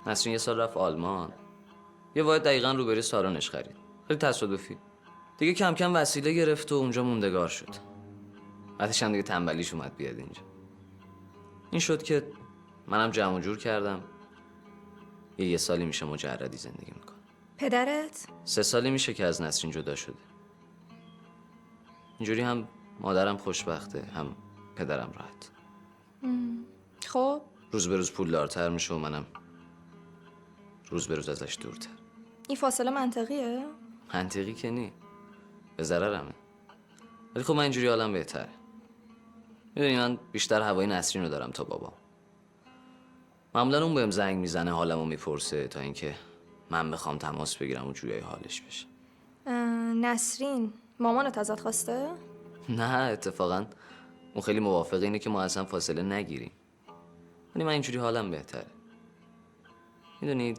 نسرین 1 سال رفت آلمان. یه واحد دقیقاً روبروی سالنش خرید. خیلی تصادفی. دیگه کم کم وسیله گرفت و اونجا موندگار شد. بعدش هم دیگه تنبلیش اومد بیاد اینجا. این شد که منم جمع و جور کردم. یه سالی میشه مجردی زندگی میکنم. پدرت؟ 3 سالی میشه که از نسرین جدا شده. اینجوری هم مادرم خوشبخته، هم پدرم راحت. خب روز به روز پولدارتر میشه و منم روز به روز ازش دورتر. این فاصله منطقیه؟ منطقی که نی، به ضررمه. ولی خب من اینجوری حالم بهتره. میدونی من بیشتر هوای نسرین رو دارم تا بابام. معمولا اون بهم زنگ میزنه حالمو میپرسه تا اینکه من بخوام تماس بگیرم و جویای حالش بشه. نسرین مامانت ازت خواسته؟ نه اتفاقا اون خیلی موافقه اینه که ما اصلا فاصله نگیریم. ولی من اینجوری حالم بهتره. میدونی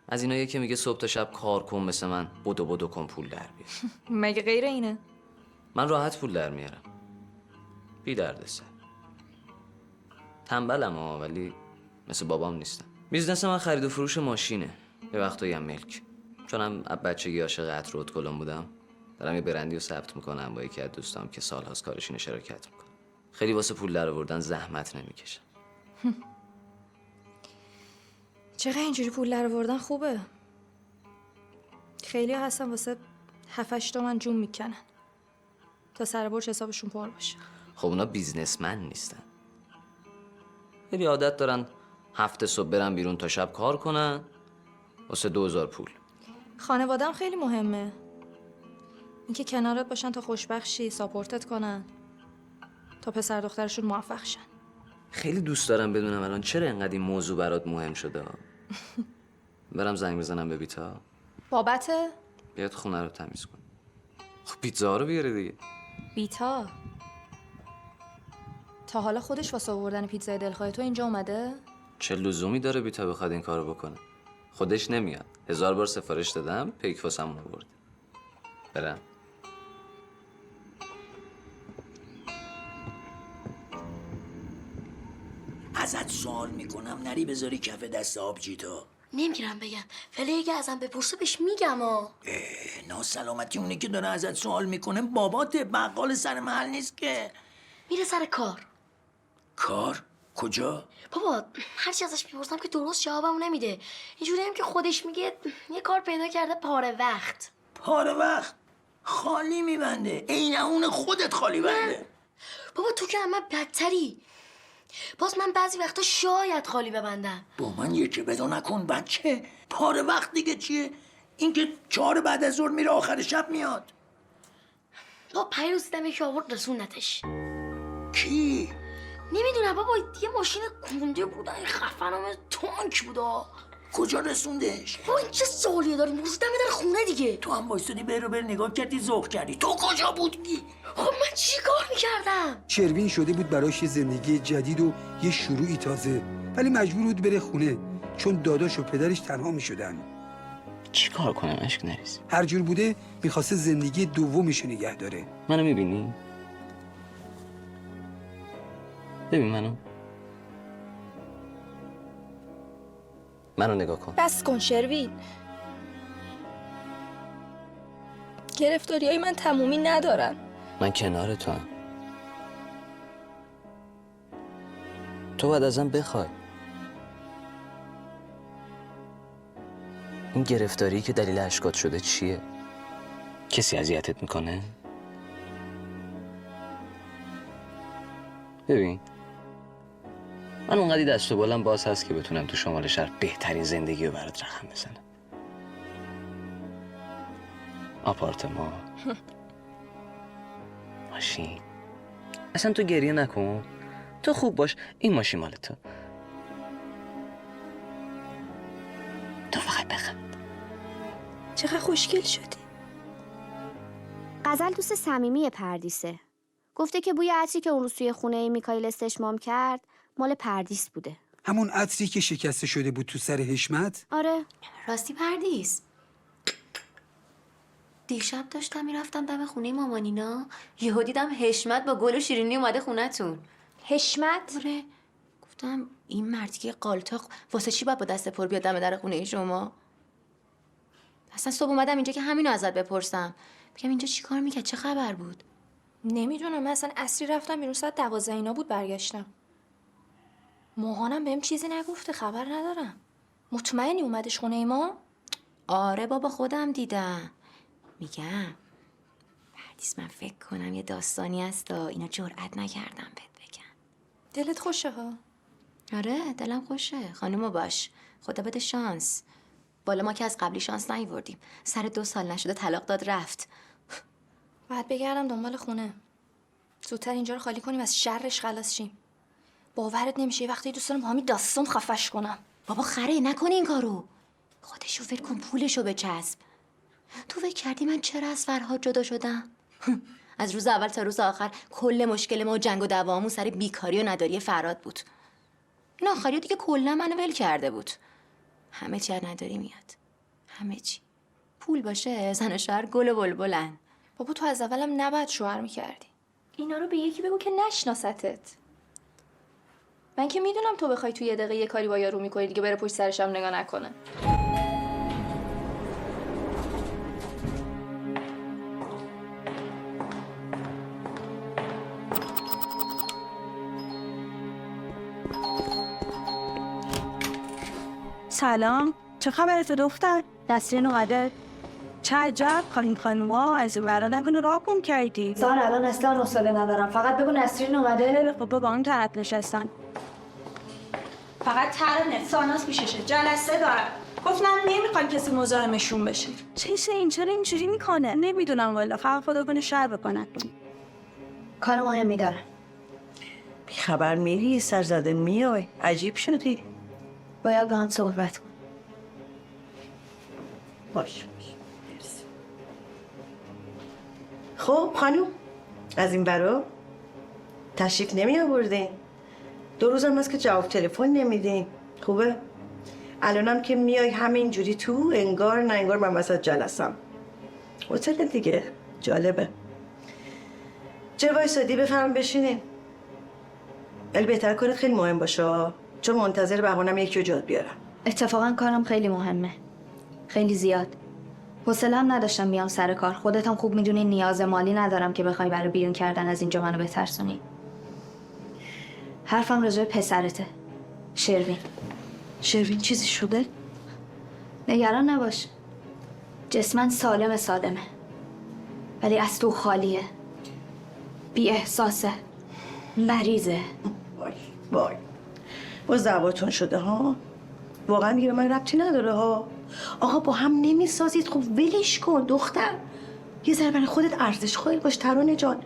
از اینایی که میگه صبح تا شب کار کن مثل من بدو کن پول در بیار. مگه غیر اینه؟ من راحت پول در میارم، بی دردسر. تنبلم ها، ولی مثل بابام نیستم. بیزنس من خرید و فروش ماشینه، یه وقتایی هم ملک. چون هم بچگی عاشق عطر و ادکلن بودم، دارم یه برندی رو ثبت میکنم با یکی از دوستام که سالهاست کارش اینه شراکت میکنم. خیلی واسه پول در آوردن زحمت نمیکشم. چقدر اینجوری پول در آوردن خوبه. خیلی هستن واسه 7-8 تومن جون میکنن تا سر برج حسابشون پر باشه. خب اونا بیزنسمن نیستن. خیلی عادت دارن هفته صبح برن بیرون تا شب کار کنن واسه 2000 پول. خانواده‌ام خیلی مهمه. اینکه کنارت باشن تا خوشبخت شی، ساپورتت کنن تا پسر دخترشون موفق شن. خیلی دوست دارم بدونم الان چرا اینقدر این موضوع برات مهم شده. برم زنگ بزنم به بیتا. بابت بیاد خونه رو تمیز کن. خب پیتزا رو بیاره دیگه. بیتا تا حالا خودش واسه آوردن پیتزای دلخواه تو اینجا اومده؟ چه لزومی داره بیتا بخواد این کارو بکنه؟ خودش نمیاد. 1000 بار سفارش دادم، پیک واسم آورد. برم. ازت سوال میکنم نری بذاری کف دست آبجیتا. نمیگیرم بگم ولی اگه ازم بپرسه بهش میگم ناسلامتی اونی که داره ازت سوال میکنه باباته، بقال سر محل نیست که. میره سر کار. کار؟ کجا؟ بابا هرچی ازش میپرسم که درست جوابمو نمیده. اینجوری هم که خودش میگه یه کار پیدا کرده پاره وقت. پاره وقت؟ خالی میبنده. عین اون خودت خالی بنده. بابا تو که من بدتری. باز من بعضی وقتا شاید خالی ببندم. با من یکی بدا نکن بچه. پاره وقت دیگه چیه؟ این که 4 بعد از ظهر میره آخر شب میاد. بابا 5 روز دیدم یکی آورد رسوندتش. کی؟ نمیدونم بابا یه ماشین گونده بود این خفنم تانک بودا. کجا رسوندش؟ بابا این چه سوالیه داری؟ روز دم در خونه دیگه. تو هم وایسادی بر نگاه کردی ذوق کردی. تو کجا بودی؟ خب من چی کار میکردم؟ شروین شده بود براش یه زندگی جدید و یه شروعی تازه، ولی مجبور بود بره خونه چون داداش و پدرش تنها میشدن. چی کار کنم اشک نریز؟ هر جور بوده میخواسته زندگی دومش نگه داره. منو میبینی؟ ببین منو نگاه کن. بس کن شروین. گرفتاریای من تمومی ندارن. من کنار تو هم. تو باید ازم بخوای. این گرفتاری که دلیل اشکات شده چیه؟ کسی اذیتت میکنه؟ ببین، من اونقدی دست و بالم باز هست که بتونم تو شمال شهر بهترین زندگی رو برات رقم بزنم. آپارتمان، ماشین. اصلا تو گریه نکن، تو خوب باش، این ماشین مال تو. تو فقط بخند. چقدر خوشگل شدی. غزل دوست صمیمی پردیسه. گفته که بوی عطری که اون روز توی خونه میکائیل استشمام کرد مال پردیس بوده. همون عطری که شکسته شده بود تو سر حشمت؟ آره. راستی پردیس، دیشب داشتم میرفتم دم خونه مامانینا، یهو دیدم حشمت با گل و شیرینی اومده خونتون. حشمت؟ آره. گفتم این مردی که قالتاق واسه چی باید با دست پر بیاد دم در خونه شما؟ اصلا صبح اومدم اینجا که همینو ازت بپرسم، بگم اینجا چی کار میکرد، چه خبر بود؟ نمیدونم، من اصلا عصری رفتم بیرون، ساعت 12 اینا بود برگشتم. موهانم بهم چیزی نگفته، خبر ندارم. مطمئنی اومدش خونه ما؟ آره بابا، خودم دیدم. میگم پردیس، من فکر کنم یه داستانی هست اینا جرئت نکردم بهت بگم. دلت خوشه ها؟ آره دلم خوشه. خانومو باش، خدا بده شانس. بالا ما که از قبلی شانس نیوردیم. سر 2 سال نشده طلاق داد رفت. باید بگردم دنبال خونه. زودتر اینجا رو خالی کنیم، از شرش خلاص شیم. باورت نمیشه یه وقتی دوست دارم با همین داستان خفش کنم. بابا خره نکن این کارو. خودشو ول کن، پولشو بچسب. تو فکر کردی من چرا از فرهاد جدا شدم؟ از روز اول تا روز آخر کل مشکل ما و جنگ و دعوامون سر بیکاری و نداری فرهاد بود. این آخری دیگه کلا منو ول کرده بود. همه چی از نداری میاد. همه چی. پول باشه زن و شوهر گل و بلبلن. بابا تو از اولم نباید شوهر میکردی. اینا رو به یکی بگو که نشناستت. من که میدونم تو بخوای تو یه دقیقه یه کاری با یارو میکنی دیگه بره پشت سرش هم نگاه نکنه. سلام، چه خبرت دختر؟ نسرین اومده؟ چه عجب، خانوما از این برا نکنه راه گم کردی. زان الان اصلا حوصله ندارم، فقط بگو نسرین اومده. خب با اون طرف نشستن. فقط ترنه ساناس پیششه، جلسه دارم. گفتم نمیخوام کسی مزاحمشون بشه. چرا اینجوری میکنه؟ نمیدونم والا، فقط خدا کنه شر بکنن. کار مهمی دارم. بی خبر میری سرزده میای، عجیب شدی. باید با هم صحبت کن. باش. خب خانوم، از این برا تشریف نمی آوردین. 2 روزم هست که جواب تلفن نمیدین. خوبه؟ الانم که میای همین جوری تو انگار نه انگار من وسط جلسم. هتل دیگه جالبه. چرا وایسادی؟ بفرم بشینین. ولی بهتر کنید خیلی مهم باشه، چون منتظر بهونم یکی رو جاد بیارم. اتفاقا کارم خیلی مهمه، خیلی زیاد. حوصله‌ام نداشتم بیام سر کار. خودت هم خوب میدونی نیاز مالی ندارم که بخوای برای بیرون کردن از اینجا منو بترسونی. حرفم راجع به پسرته، شروین. شروین چیزی شده؟ نگران نباش، جسمن سالمه، ولی از تو خالیه، بی احساسه، مریضه. وای باز دعواتون شده ها؟ واقعا دیگه به من ربطی نداره ها. آقا با هم نمیسازید، خب ولش کن دختر. یه ذره برای خودت ارزش قائل باش ترانه جان.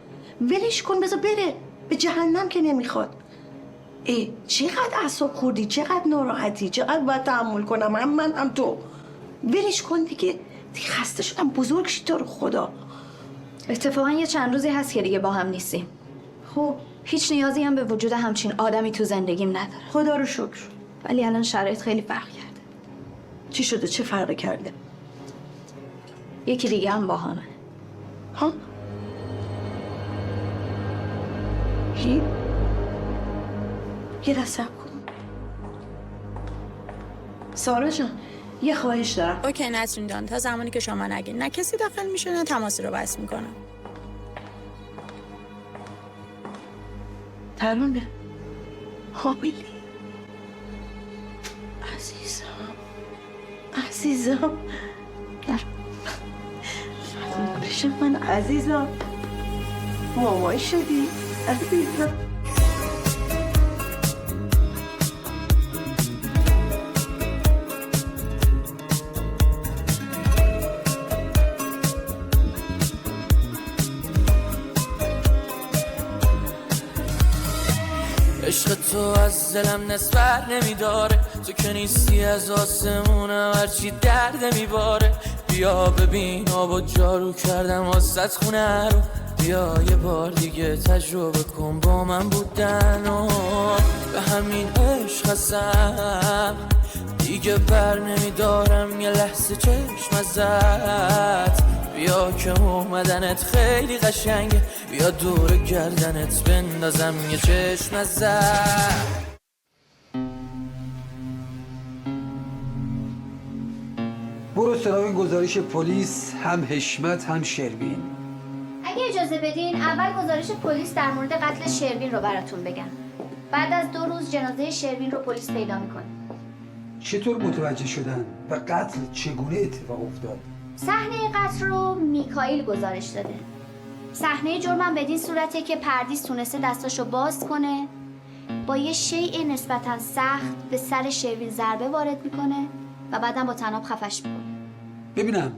ولش کن، بذار بره به جهنم که نمیخواد. چقدر اعصاب خوردی، چقدر ناراحتی، چقدر باید تحمل کنم، هم من هم تو. ولش کن دیگه خسته شدم. بزرگ شید تو رو خدا. اتفاقا یه چند روزی هست که دیگه با هم نیستیم. خب هیچ نیازی هم به وجود همچین آدمی تو زندگیم نداره. خدا رو شکر. ولی الان شرایط خیلی فرق کرده. چی شده؟ چه فرقی کرده؟ یکی دیگه هم با همه. ها؟ کی؟ یه دست صبر کن. سارا جان، یه خواهش دارم. اوکی نسرین جان، تا زمانی که شما نگین نه کسی داخل میشه نه تماسی رو بس میکنم. ترونه حاملی. عزیزم در پیش من عزیزم، مامان شدی عزیزم. عشق تو از دلم نسبر نمیداره، تو که نیستی از آسمونم هرچی درد میباره. بیا ببین آب و جارو کردم واسط خونه رو، بیا یه بار دیگه تجربه کن با من بودن و به همین عشق هستم دیگه بر نمیدارم یه لحظه چشم ازت. بیا که اومدنت خیلی قشنگه، بیا دور گردنت بندازم یه چشم ازت. برو سراغ گزارش پلیس، هم حشمت هم شروین. اگه اجازه بدین اول گزارش پلیس در مورد قتل شروین رو براتون بگم. بعد از 2 روز جنازه شروین رو پلیس پیدا میکنه. چطور متوجه شدن و قتل چگونه اتفاق افتاد؟ صحنه قتل رو میکائیل گزارش داده. صحنه جرمم بدین صورته که پردیس تونسته دستاشو باز کنه، با یه شیء نسبتا سخت به سر شروین ضربه وارد میکنه و بعدم با طناب خفش میکنه. ببینم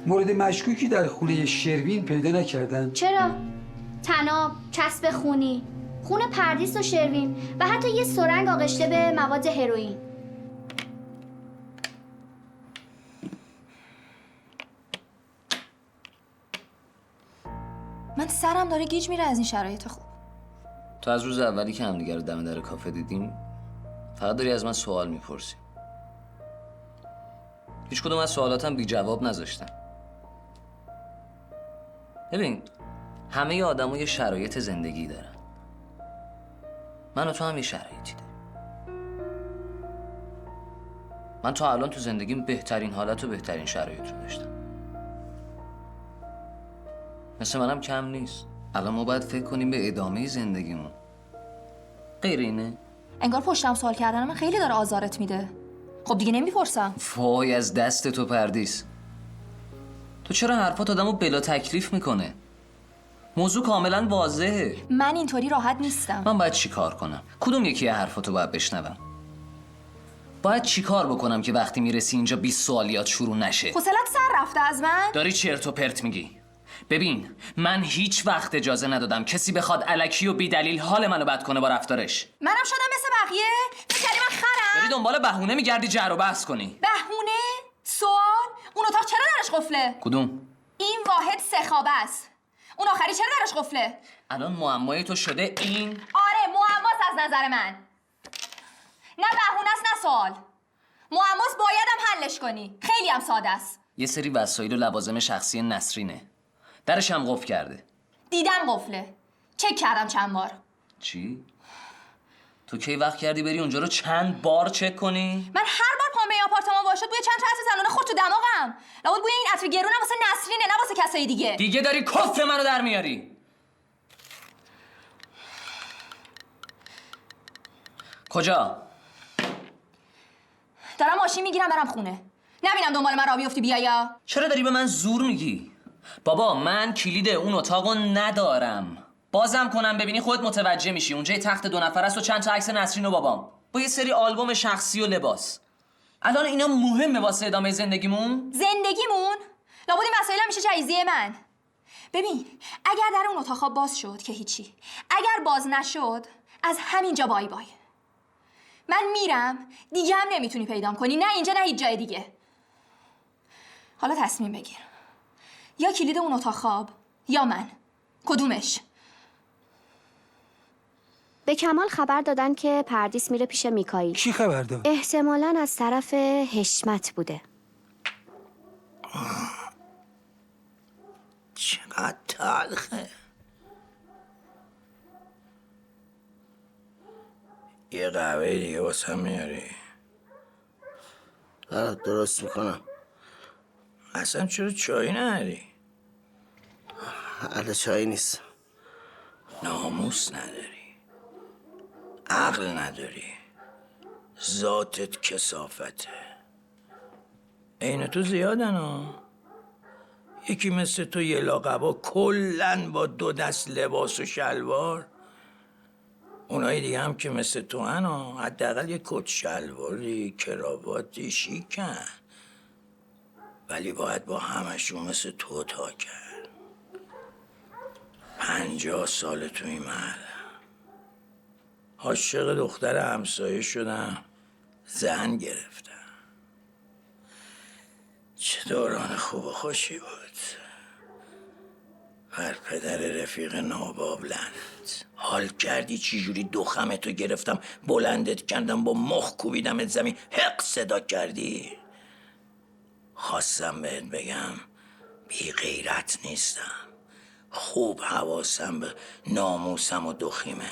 مورد مشکوکی در خونه شروین پیدا نکردن؟ چرا؟ طناب، چسب خونی، خون پردیس و شروین و حتی یه سرنگ آغشته به مواد هروئین. من سرم داره گیج میره از این شرایط خوب. تو از روز اولی که همدیگه رو دم در کافه دیدیم فقط داری از من سوال میپرسی. هیچ کدوم از سوالاتم بی جواب نذاشتم. ببین همه آدم‌ها یه شرایط زندگی دارن. من و تو هم یه شرایطی داریم. من تا الان تو زندگیم بهترین حالت و بهترین شرایط رو داشتم. مثل منم کم نیست. الان ما باید فکر کنیم به ادامه زندگیمون. غیر اینه؟ انگار پشتم سوال کردن من خیلی داره آزارت میده. خب دیگه نمیپرسم. وای از دست تو پردیس. تو چرا حرفات آدمو بلا تکلیف میکنه؟ موضوع کاملا واضحه. من اینطوری راحت نیستم. من باید چی کار کنم؟ کدوم یکی حرفاتو باید بشنوم؟ باید چی کار بکنم که وقتی میرسی اینجا 20 سوالیات شروع نشه؟ حوصلت سر رفته از من؟ داری چرت و پرت میگی. ببین من هیچ وقت اجازه ندادم کسی بخواد الکی و بی دلیل حال منو بد کنه با رفتارش. منم شدم مثل بقیه؟ فکر کردی من خرم؟ داری دنبال بهونه میگردی جر و بحث کنی. بهونه؟ سوال؟ اون اتاق چرا درش قفله؟ کدوم؟ این واحد 3 خوابه است. اون آخری چرا درش قفله؟ الان معمای تو شده این؟ آره معماست از نظر من. نه بهونه است نه سوال. معماست بایدم حلش کنی. خیلی هم ساده است. یه سری وسایل و لوازم شخصی نسرینه. درش هم قفل کرده. دیدم قفله. چک کردم چند بار. چی؟ تو کی وقت کردی بری اونجا رو چند بار چک کنی؟ من هر بار پام به این آپارتمان واشد بوی چند تا عطر زنونه خورد تو دماغم. لابد بوی این عطر گرونم واسه نسرینه نه واسه کسای دیگه. دیگه داری کفر منو در میاری. کجا؟ دارم ماشین میگیرم برم خونه. نبینم دنبال من راه بیفتی بیایا. چرا داری به من زور میگی؟ بابا من کلید اون اتاقو ندارم. بازم کنم ببینی خودت متوجه میشی. اونجا یه تخت 2 نفره است و چند تا عکس نسرین و بابام با یه سری آلبوم شخصی و لباس. الان اینا مهمه واسه ادامه زندگیمون؟ زندگیمون؟ لابد این وسایلم میشه جایزه من. ببین اگر در اون اتاق باز شد که هیچی. اگر باز نشد از همینجا بای بای. من میرم دیگه هم نمیتونی پیدام کنی. نه اینجا نه هیچ جای دیگه. حالا تصمیم بگیر. یا کلید اون اتاق خواب یا من. کدومش؟ به کمال خبر دادن که پردیس میره پیش میکائیل. کی خبر داد؟ احتمالاً از طرف حشمت بوده. چقدر تلخه. یه قهوه دیگه واسه میاری؟ برات درست میکنم. اصلا چرا چای نداری؟ اهل چای نیست. ناموس نداری، عقل نداری، ذاتت کثافته. عین تو زیادن ها. یکی مثل تو یه لاقبا کلن با 2 دست لباس و شلوار. اونایی دیگه هم که مثل تو هن حداقل یه کت شلواری، کراواتی، شیکن. ولی باید با همشون مثل تو تا کرد. 50 سال تو این محل عاشق دختر همسایه شدم، زن گرفتم. چه دوران خوب و خوشی بود. بر پدر رفیق ناباب لعنت. حال کردی چی جوری دخمتو گرفتم بلندت کردم با مخ کوبیدمت زمین حق صدا کردی. خواستم بهت بگم بی غیرت نیستم. خوب حواسم به ناموسم و دخیمه.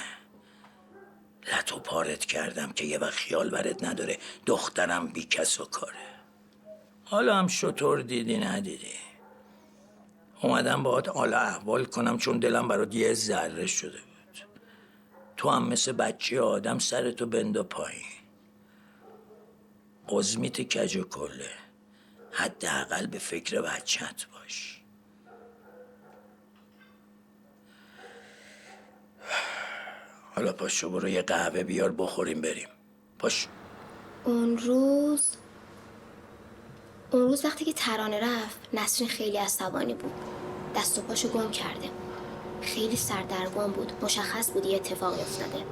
لط و پارت کردم که یه وقت خیال برت نداره دخترم بی کس و کاره. حالا هم شطور دیدی ندیدی. اومدم باهات حالا احوال کنم چون دلم برات یه ذره شده بود. تو هم مثل بچه آدم سرتو بندا پایین. قزمیت کج و کله. حداقل به فکر بچت باش. حالا پاشو برو یه قهوه بیار بخوریم بریم. پاش. اون روز وقتی که ترانه رفت نسرین خیلی عصبانی بود. دست و پاشو گم کرده. خیلی سردرگم بود. مشخص بود یه اتفاقی افتاده.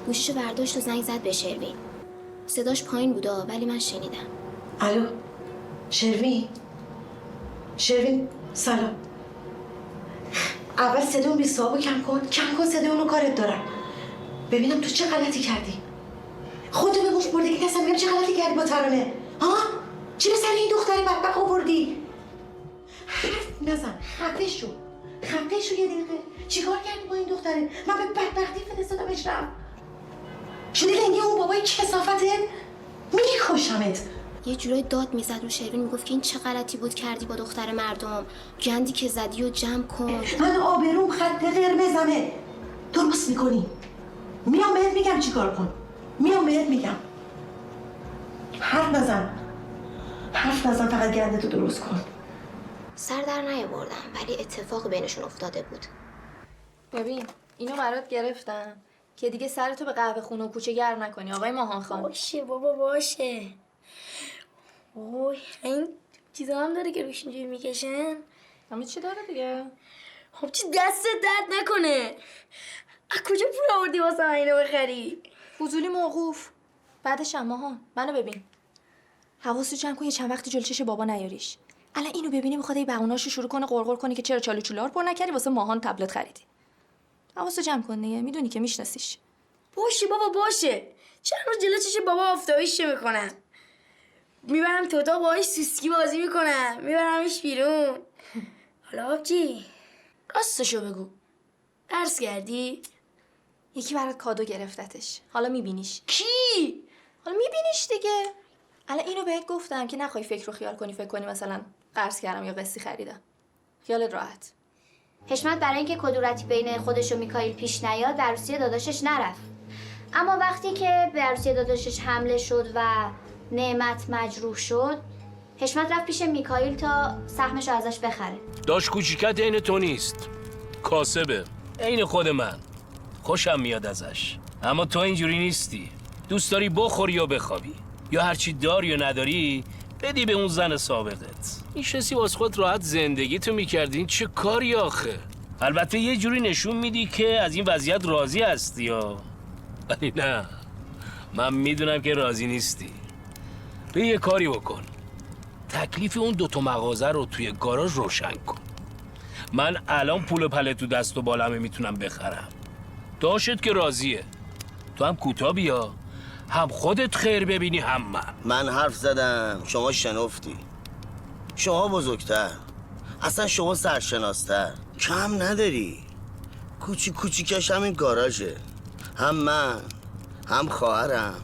گوشیشو برداشت و زنگ زد به شروین. صداش پایین بودا ولی من شنیدم. الو شروین سلام. اول صدا اون 20 کم کن صدا اونو کارت دارم. ببینم تو چه غلطی کردی. خودتو به گوش برده که دستم میگم چه غلطی کردی با ترانه. ها؟ چی به سر این دختر بدبخت آوردی؟ حرف نزن. خفه شو یه دقیقه. چیکار کردی با این دختره؟ من به بدبختی فرستادمش رفت. شدی لنگی اون بابای کثافتت؟ میکشمت. یه جورایی داد میزد رو شروین، میگفت که این چه غلطی بود کردی با دختر مردم. گندی که زدی و جمع کن. من آبروم خط قرمزمه. درست میکنی. میام بهت میگم چیکار کن. حرف نزن فقط گندتو درست کن. سر در نیاوردم ولی اتفاق بینشون افتاده بود. ببین اینو برات گرفتم که دیگه سرتو به قهوه خونه و کوچه گرم نکنی آقای ماهان خان. باشه بابا باشه. اوه این چیزا هم داره که روش اینجوری میکشن. همه چی داره دیگه. خب چی دست درد نکنه. از کجا پول آوردی واسه من اینو بخری؟ فضولی موقوف. بعدش هم ماهان منو ببین. حواستو جمع کن یه چند وقتی جلوی چش بابا نیاریش. الان اینو ببینی میخواد این بهوناشو شروع کنه قرقر کنی که چرا چالو چولار پر نکردی واسه ماهان تبلت خریدی. حواستو جمع کن دیگه. میدونی که میشناسیش. باشه بابا باشه. چند روز جلوی چش بابا آفتابیش میکنم. میبرم تو اتاق باهاش سوسکی بازی میکنم. میبرمش بیرون. حالا آبجی راستشو بگو. درس کردی؟ یکی برات کادو گرفتتش. حالا میبینیش. کی؟ حالا میبینیش دیگه. الان اینو بهت گفتم که نخوای فکر رو خیال کنی. فکر کنی مثلا قرض کردم یا قسطی خریدم. خیالت راحت. حشمت برای اینکه کدورتی بین خودش و میکائیل پیش نیاد به عروسی داداشش نرفت. اما وقتی که به عروسی داداشش حمله شد و نعمت مجروح شد، حشمت رفت پیش میکائیل تا سهمش رو ازش بخره. داش کوچیکت عین تو نیست. کاسبه. عین خود من. خوشم میاد ازش. اما تو اینجوری نیستی. دوست داری بخوری یا بخوابی. یا هرچی داری یا نداری بدی به اون زن سابقت. میشنسی واسه خود راحت زندگی تو میکردی. این چه کاری آخه؟ البته یه جوری نشون میدی که از این وضعیت راضی هستی یا ولی نه. من میدونم که راضی نیستی. به یه کاری بکن. تکلیف اون 2 مغازه رو توی گاراژ روشن کن. من الان پول پله تو دست و بالمه میتونم بخرم. داشت که راضیه. تو هم کوتا بیا. هم خودت خیر ببینی هم من حرف زدم شما شنفتی. شما بزرگتر. اصلا شما سرشناستر. کم نداری. کوچیکش همین گاراژه. هم من، هم خواهرم،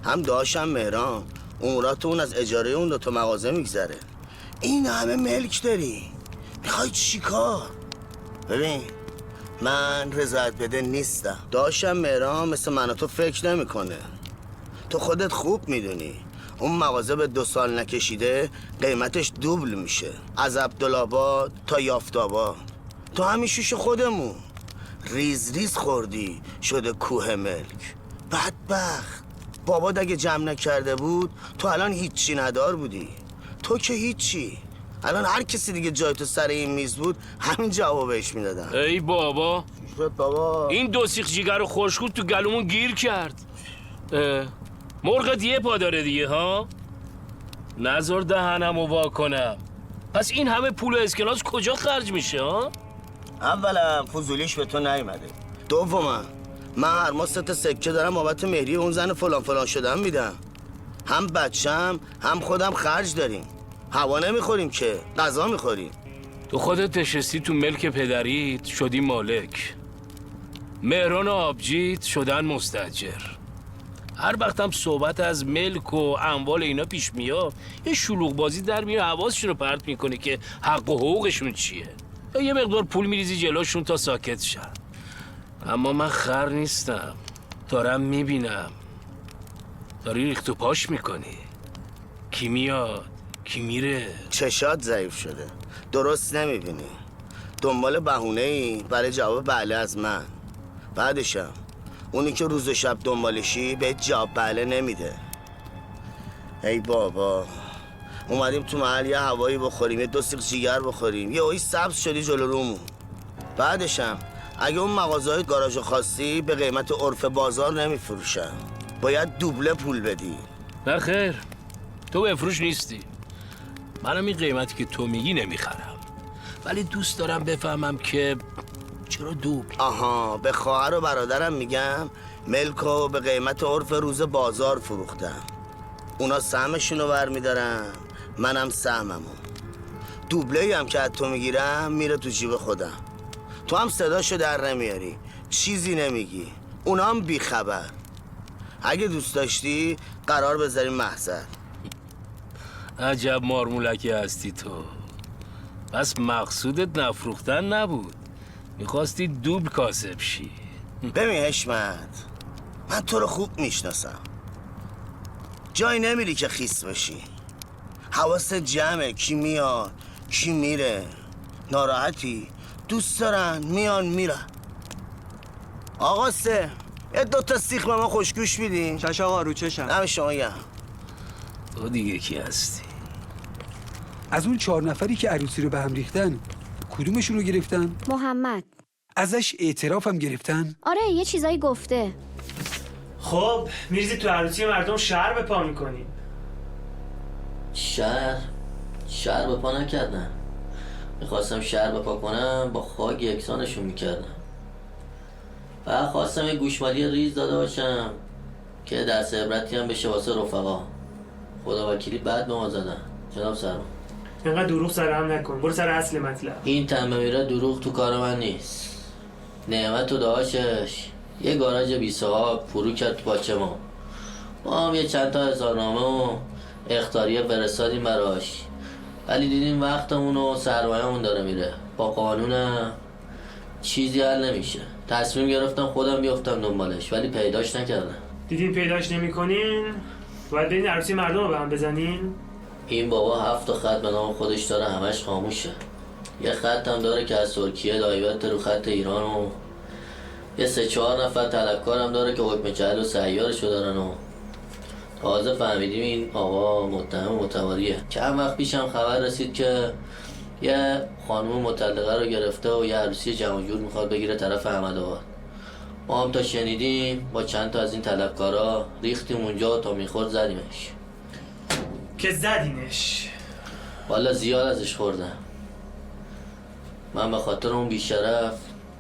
هم داشتم مهران عمرات اون از اجاره اون 2 مغازه میگذره. این همه ملک داری، میخوای چیکار؟ ببین من رضایت بده نیستم. داشتم مهران مثل من و تو فکر نمیکنه. تو خودت خوب میدونی اون مغازه به 2 سال نکشیده قیمتش دوبل میشه، از عبدالآباد تا یافت‌آباد. تو همین شوش خودمون ریز ریز خوردی شده کوه ملک. بدبخت بابات اگه جمع نکرده بود تو الان هیچی ندار بودی. تو که هیچی. الان هر کسی دیگه جای تو سر این میز بود همین جوابش میدادن. ای بابا بابا این 2 سیخ جیگر رو خورشگود تو گلومون گیر کرد. مرغت یه پا داره دیگه ها؟ نذار دهنمو وا کنم. پس این همه پول اسکناس کجا خرج میشه ها؟ اولا فضولیش به تو نیومده. دوما من هر ماه 3 تا سکه دارم بابت مهریه اون زن فلان فلان شدم میدم. هم بچم هم خودم خرج داریم. هوا نمیخوریم که غذا میخوریم. تو خودت نشستی تو ملک پدریت شدی مالک. مهران و آبجیت شدن مستاجر. هر وقتم صحبت از ملک و اموال اینا پیش میاد یه شلوغ بازی در میره حواسشون رو پرت میکنه که حق و حقوقشون چیه. یه مقدار پول میریزی جلوشون تا ساکت شن. اما من خر نیستم. دارم میبینم داری ریخت و پاش میکنی. کی میاد کی میره. چشات ضعیف شده، درست نمیبینی. دنبال بهونه‌ای برای جواب بله از من. بعدشم اونی که روز و شب دنبالشی به جواب بله نمیده. ای بابا اومدیم تو محل یه هوایی بخوریم، یه 2 سیخ جیگر بخوریم، یه اوی سبز شدی جلو رومون. بعدشم اگه اون مغازه‌های گاراژ خاصی به قیمت عرف بازار نمیفروشن، باید دوبله پول بدی. نه خیر، تو بفروش نیستی. منم این قیمتی که تو میگی نمیخرم، ولی دوست دارم بفهمم که چرا دوبل. آها، به خواهر و برادرم میگم ملکو به قیمت عرف روز بازار فروختم. اونا سهمشونو برمیدارن، منم سهممو. دوبله‌ای هم که از تو میگیرم میره تو جیب خودم. تو هم صداشو در نمیاری، چیزی نمیگی، اونا هم بیخبر. اگه دوست داشتی قرار بذاریم محضر. عجب مارمولکی هستی تو. پس مقصودت نفروختن نبود، میخواستی دوبل کاسب شی. ببین حشمت، من تو رو خوب میشناسم. جایی نمیری که خیس بشی. حواست جمعه، کی میاد کی میره. ناراحتی، دوست دارن میان میرن. آقا سه یه 2 تا سیخ به ما خوشگوش میدین؟ چش آقا، رو چشم. دم شما گرم. تو دیگه کی هستی؟ از اون 4 نفری که عروسی رو به هم ریختن کدومشون رو گرفتن؟ محمد. ازش اعترافم گرفتن؟ آره یه چیزایی گفته. خب میریزی تو عروسی مردم شهر به پا میکنی. شهر به پا نکردم. میخواستم شهر به پا کنم با خاک یکسانشون میکردم. و خواستم یه گوشمالی ریز داده باشم که درس عبرتی هم بشه واسه رفقا. خدا وکیلی بعد به ما زدن. جناب سرما اینقدر دروغ سر هم نکن، برو سر اصل مطلب. این تنبه میره دروغ تو کار من نیست. نعمت و داشتش یه گاراژ بی صاحب فرو کرد تو باچه ما هم یه چند تا هزارنامه و اخطاریه فرستادیم براش، ولی دیدیم وقتمون و سرمایه‌مون داره میره. با قانونم چیزی حل نمیشه. تصمیم گرفتم خودم بیافتم دنبالش، ولی پیداش نکردم. دیدین پیداش نمی‌کنین؟ باید برین عروسی مردم رو به هم بزنین؟ این بابا 7 تا خط به نام خودش داره، همش خاموشه. یه خط هم داره که از ترکیه دایوت رو خط ایران و یه 3-4 نفر طلبکار هم داره که حکم جعل و سیارشو دارن و تازه فهمیدیم این آقا متهم متواریه. چند وقت پیشم خبر رسید که یه خانم مطلقه رو گرفته و یه عروسی جمع جور میخواد بگیره طرف احمدآباد. ما هم تا شنیدیم با چند تا از این طلبکارا ریختیم اونجا تا میخورد زدیمش. که زدینش؟ والا زیاد ازش خوردم. من به خاطر اون بیشرف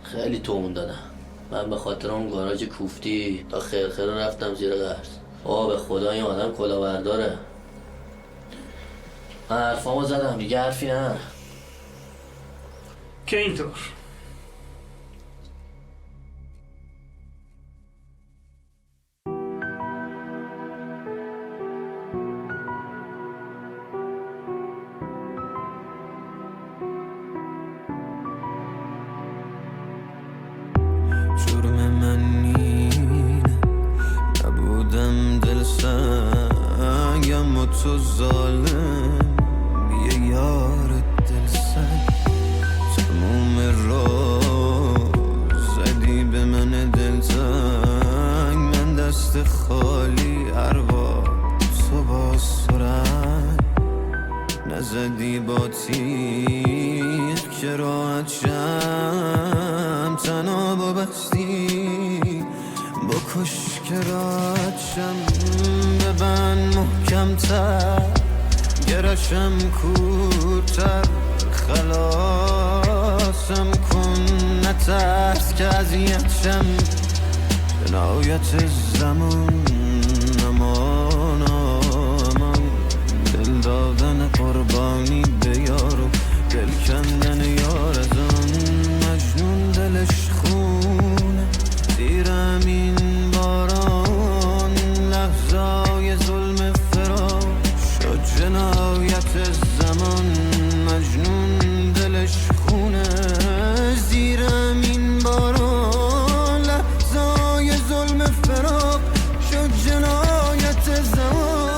خیلی تومون دادم. من به خاطر اون گاراژ کوفتی تا خیرخیر رفتم زیر قرض. به خدا این آدم کلاهبرداره. من حرفامو زدم دیگه، حرفی نه. که اینطور تو ظالم یه یار دلسنگ تموم رو زدی به من دلتنگ من دست خالی اروا تو با سرنگ نزدی با تیر که راحت شم تنها بستی بکش که راحت شم ببند محکم‌تر گرشم کورتر خلاصم کن نترس که اذیت شم به نهایت زمان امان امان دل دادن قربانی به یارو دل کندن یار از آن مجنون دلش خونه زیرم این باران لحظای ظلم فرار شد جنایت زمان مجنون دلش خونه زیرم این باران لحظای ظلم فراق شد جنایت زمان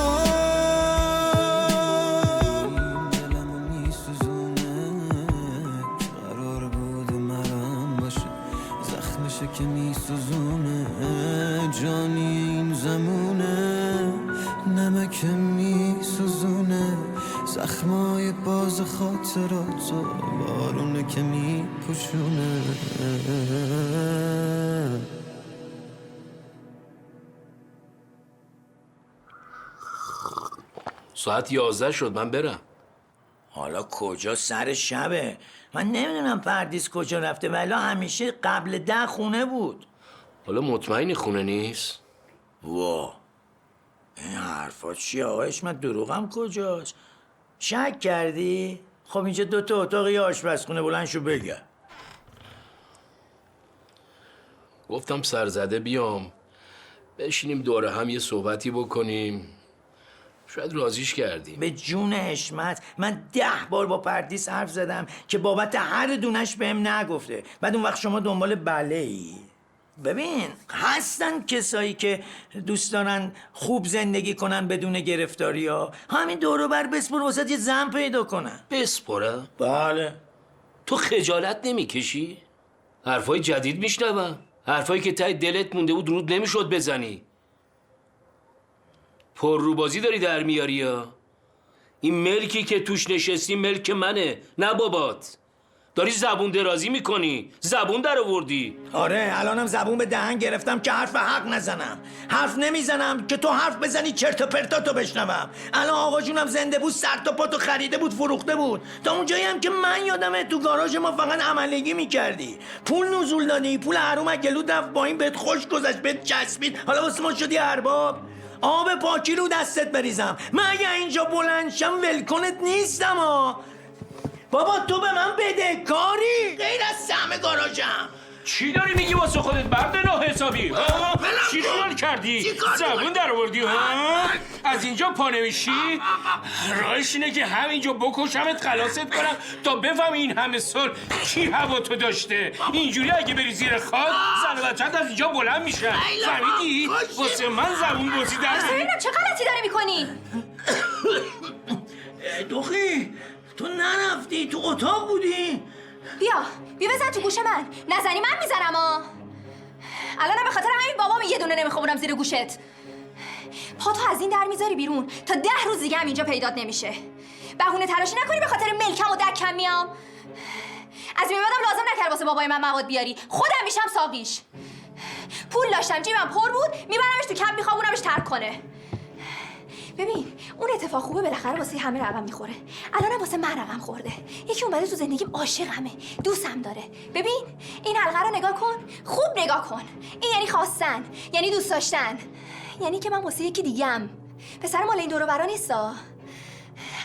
دلمو میسوزونه قرار بود مرم باشه زخمشه که میسوزونه جانی این زمونه نمک میسوزونه زخمای باز خاطراتو بارونه که میپوشونه ساعت 11 شد من برم. حالا کجا سر شبه؟ من نمیدونم پردیس کجا رفته ولی همیشه قبل 10 خونه بود. حالا مطمئنی خونه نیست؟ وا این حرفا چیه آقایش؟ من دروغم کجاست؟ شک کردی؟ خب اینجا 2 تا اتاق یه آشپزخونه بلند شو بگه. گفتم سرزده بیام بشینیم دوره هم یه صحبتی بکنیم شاید راضیش کردیم. به جون حشمت من 10 بار با پردیس حرف زدم که بابت هر دونش بهم نگفته. بعد اون وقت شما دنبال بله ای. ببین هستن کسایی که دوست دارن خوب زندگی کنن بدون گرفتاری ها. همین دورو بر بسپر واسه یه زن پیدا کنن. بسپره؟ بله. تو خجالت نمیکشی؟ حرفای جدید میشنوم، حرفایی که ته دلت مونده بود رود نمیشد بزنی. پر روبازی داری در میاری ها. این ملکی که توش نشستی ملک منه نه بابات. داری زبون درازی میکنی، زبون در آوردی. آره الانم زبون به دهن گرفتم که حرف حق نزنم. حرف نمیزنم که تو حرف بزنی چرت و پرتاتو بشنوم. الان آقا جونم زنده بود سر تا پاتو خریده بود فروخته بود. تا اونجایی هم که من یادمه تو گاراژ ما فقط عملگی میکردی. پول نزول دادی، پول حروم گلو دفت با این بهت خوش گذشت بهت چسبید. حالا واسه ما شدی ارباب. آب پاکی رو دستت بریزم. من اگه اینجا بلندشم ولکنت نیستم ها. بابا تو به من بدهکاری غیر از سهم گاراژم. چی داری میگی واسه خودت برد ناحسابی؟ چی خیال کردی؟ زبون در آوردی ها؟ از اینجا پا نمیشی؟ راهش اینه که همینجا بکشمت خلاصت کنم تا بفهم این همه سال کی هوا تو داشته. اینجوری اگه بری زیر خاک زن و بچه‌ت از اینجا بلند میشن. فهمیدی؟ واسه من زبون بازی در ببینم چه غلطی داری میکنی؟ دخی تو نرفتی تو اتاق بودی؟ بیا بزن تو گوش من. نزنی من میزنم ها. الانم به خاطر همین بابام یه دونه نمیخوابونم زیر گوشت. پاتو از این در میذاری بیرون تا 10 روز دیگه هم اینجا پیدات نمیشه. بهونه تراشی نکنی به خاطر ملکم و دکم میام. از این بعدم لازم نکرد واسه بابای من مواد بیاری. خودم میشم ساقیش. پول داشتم جیبم پر بود میبرمش تو کم میخوابونمش ترک کنه. ببین اون اتفاق خوبه بالاخره واسه همه رقم میخوره. الانم واسه من رقم خورده. یکی اومده تو زندگیم عاشقمه، دوستم داره. ببین این حلقه رو نگاه کن، خوب نگاه کن. این یعنی خواستن، یعنی دوست داشتن، یعنی که من واسه یکی دیگه‌ام. پسر مال این دور و برا نیستا.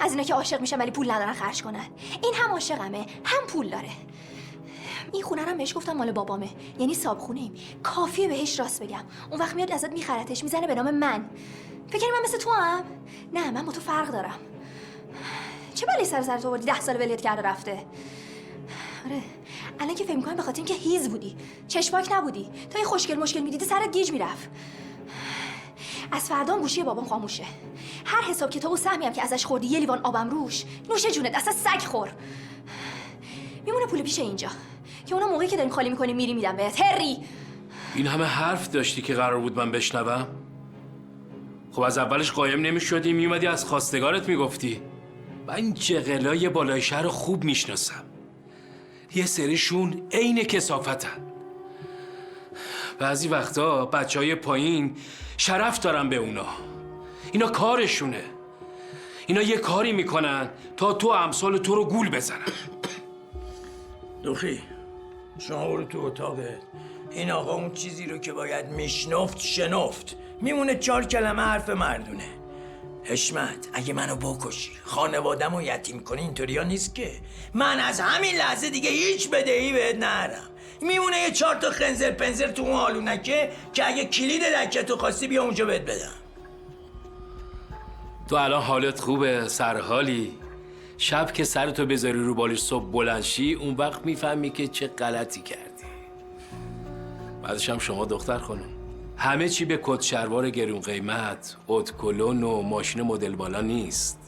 از اینا که عاشق میشن ولی پول ندارن خرج کنن. این هم عاشقمه، هم پول داره. این خونه رو بهش گفتم مال بابامه، یعنی صاحب خونه‌ایم. کافیه بهش راست بگم. اون وقت میاد ازت میخرتش، میزنه به نام من. فکر من مثل تو هم؟ نه من با تو فرق دارم. چه بلی سر تو بردی 10 سال ولیت کرده رفته. آره الان که فکر می‌کنم به خاطر اینکه هیز بودی، چشماک نبودی، تا یه خوشگل مشکل میدیدی سرت گیج میرفت. از فردا گوشی بابام خاموشه. هر حساب کتاب و سهمی هم که ازش خوردی یه لیوان آبم روش، نوش جونت، اصلا سگ خور. میمونه پول پیش اینجا که اونا موقعی که داریم خالی میکنیم میری میدم بهت. هری این همه حرف داشتی که قرار بود من بشنوم؟ خب از اولش قایم نمیشدی، میومدی از خواستگارت میگفتی. من این جغلای بالای شهر رو خوب میشناسم. یه سریشون عین کثافتن. بعضی وقتا بچهای پایین شرف دارن به اونا. اینا کارشونه. اینا یه کاری میکنن تا تو امثال تو رو گول بزنن. دوخی شما برو تو اتاقت. این آقا اون چیزی رو که باید میشنفت شنفت. میمونه 4 کلمه حرف مردونه. حشمت اگه منو بکشی خانوادم رو یتیم کنی اینطوریا نیست که. من از همین لحظه دیگه هیچ بدهی بهت نرم. میمونه یه 4 تا خنزر پنزر تو اون حالونکه که اگه کلید دکتو خواستی بیا اونجا بهت بدم. تو الان حالت خوبه، سرحالی. شب که سرتو بذاری رو بالش صبح بلند شی اون وقت میفهمی که چه غلطی کردی. بعدش هم شما دختر خانم همه چی به کت شلوار گرون قیمت، ادکلون و ماشین مدل بالا نیست.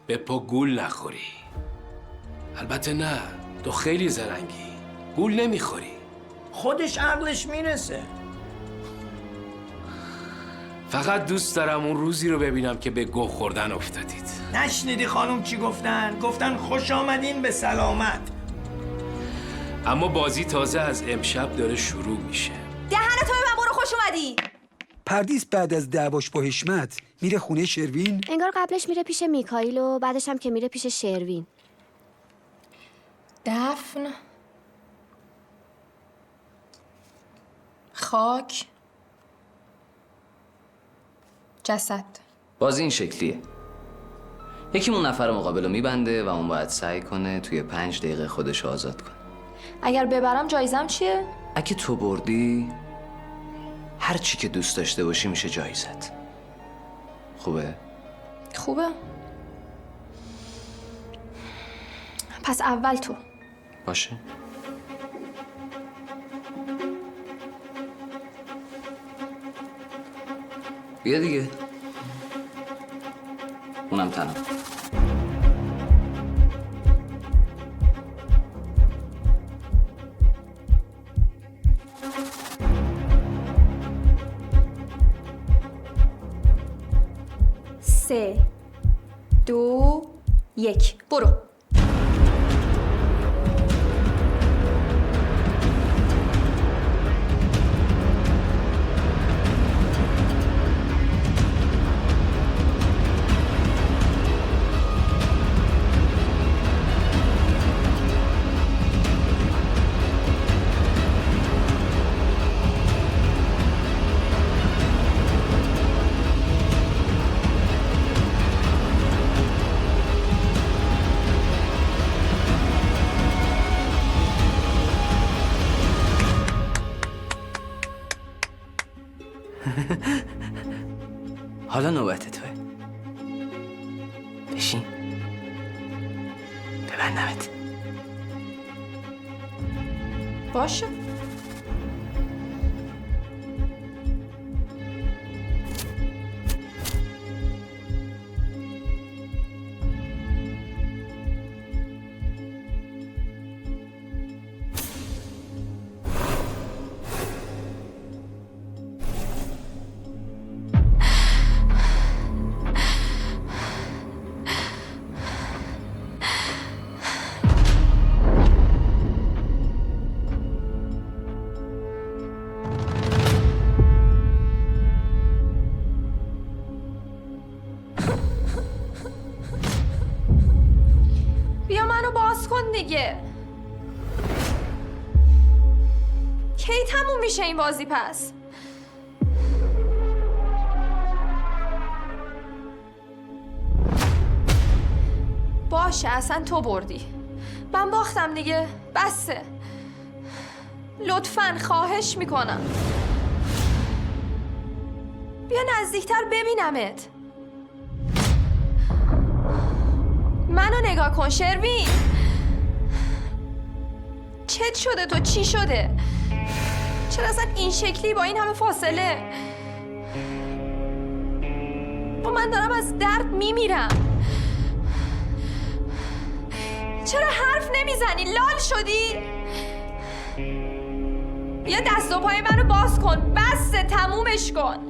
به پا گول نخوری. البته نه، تو خیلی زرنگی. گول نمیخوری. خودش عقلش میرسه. فقط دوست دارم اون روزی رو ببینم که به گوه خوردن افتادید. نشنیدی خانم چی گفتن؟ گفتن خوش آمدین به سلامت. اما بازی تازه از امشب داره شروع میشه. دهنتو به من برو، خوش اومدی. پردیس بعد از دعواش با حشمت میره خونه شروین. انگار قبلش میره پیش میکائیل و بعدش هم که میره پیش شروین. دفن، خاک، جسد. بازی این شکلیه. یکیمون نفر مقابل رو میبنده و اون باید سعی کنه توی 5 دقیقه خودش آزاد کنه. اگر ببرم جایزم چیه؟ اگه تو بردی هر چی که دوست داشته باشی میشه جایزت. خوبه؟ خوبه. پس اول تو. باشه. بیا دیگه. اونم تنم. سه، 2، 1 برو. حالا نوبت توه. بشین. ببندمت. باشه. بیا منو باز کن دیگه. کی تموم میشه این بازی پس؟ باشه اصلا تو بردی. من باختم دیگه. بسه. لطفاً خواهش میکنم. بیا نزدیکتر ببینمت. منو نگاه کن شروین. چت شده تو؟ چی شده؟ چرا اصلا این شکلی با این همه فاصله؟ من دارم از درد میمیرم. چرا حرف نمیزنی؟ لال شدی؟ بیا دست و پای منو باز کن. بسه، تمومش کن.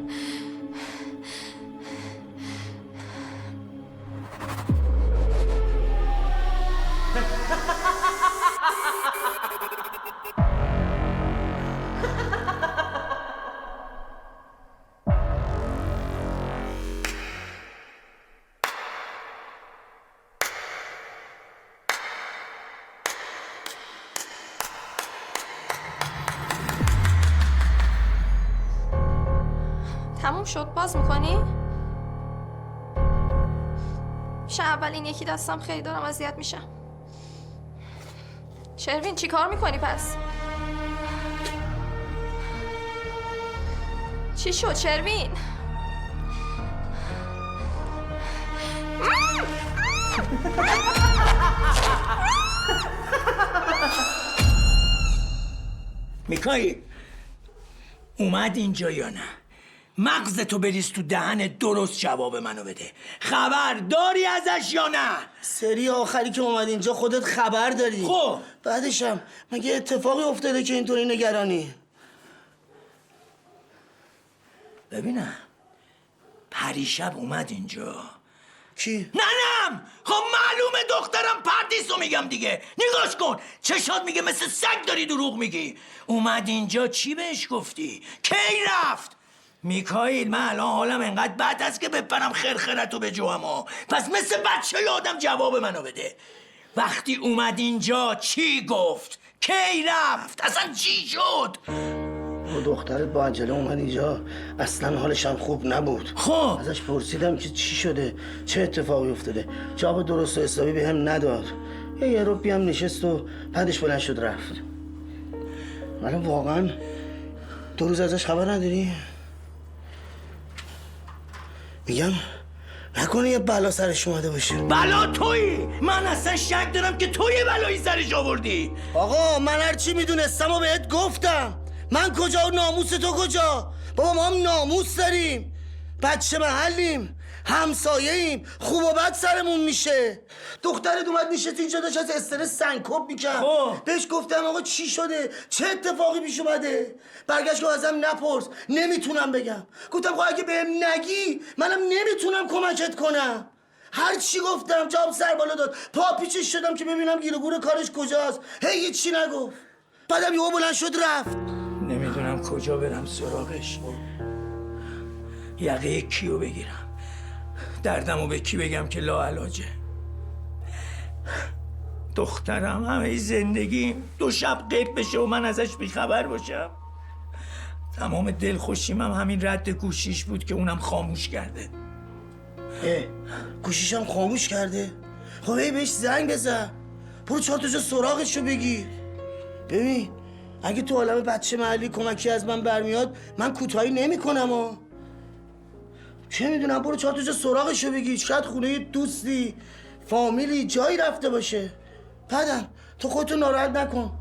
تموم شد. باز میکنی؟ میشه اول این یکی دستم خیلی دارم اذیت میشم. شروین چی کار میکنی پس؟ چی شد شروین؟ میکائیل اومد اینجا یا نه؟ مغزتو بریز تو دهن درست جواب منو بده. خبر داری ازش یا نه؟ سری آخری که اومد اینجا خودت خبر داری. خب بعدشم مگه اتفاقی افتاده که اینطوری نگرانی؟ ببینم پریشب اومد اینجا. کی؟ ننم! خب معلومه دخترم پردیسو میگم دیگه. نگاش کن چشات میگه مثل سگ داری دروغ میگی. اومد اینجا چی بهش گفتی؟ کی رفت؟ میکائیل من الان حالم انقدر بد است که بپرم خرخرتو به جوامو. پس مثل بچه آدم جواب منو بده. وقتی اومد اینجا چی گفت؟ کی رفت؟ اصلا چی شد؟ و دخترت با عجله اومد اینجا، اصلا حالش هم خوب نبود. خب ازش پرسیدم که چی شده، چه اتفاقی افتاده. جواب درست و حسابی بهم نداد. یه روبی هم نشست و بعدش بلند شد رفت. ولی واقعا 2 روز ازش خبر نداری؟ میگم نکنه یه بلا سرش اومده باشه. بلا تویی؟ من اصلا شک دارم که تو یه بلایی سرش آوردی. آقا من هرچی میدونستم و بهت گفتم. من کجا و ناموس تو کجا؟ بابا ما هم ناموس داریم، بچه محلیم، همسایه‌ایم، خوب و بد سرمون میشه. دخترت اومد نشست اینجا داشت از استرس سنکوب میکرد. بهش گفتم آقا چی شده؟ چه اتفاقی پیش اومده؟ برگشت گفت ازم نپرس، نمیتونم بگم. گفتم خب اگه بهم نگی منم نمیتونم کمکت کنم. هر چی گفتم جواب سر بالا داد. پا پیچش شدم که ببینم گیر و گور کارش کجاست. هیچی نگفت. بعدم یهو بلند شد رفت. نمیدونم کجا برم سراغش. یقه کیو بگیرم؟ دردمو به کی بگم که لاعلاجه؟ دخترم همه زندگیم 2 شب غیب بشه و من ازش بیخبر باشم. تمام دلخوشیم هم همین رد گوشیش بود که اونم خاموش کرده. گوشیش هم خاموش کرده؟ خب بهش زنگ بزن، برو 4 تا جا سراغشو بگیر. ببین اگه تو عالم بچه محلی کمکی از من برمیاد من کوتاهی نمی‌کنم. چه میدونم، برو 4 تا جا سراغشو بگیر. شاید خونه دوستی، فامیلی، جایی رفته باشه. بعدم تو خودتو ناراحت نکن،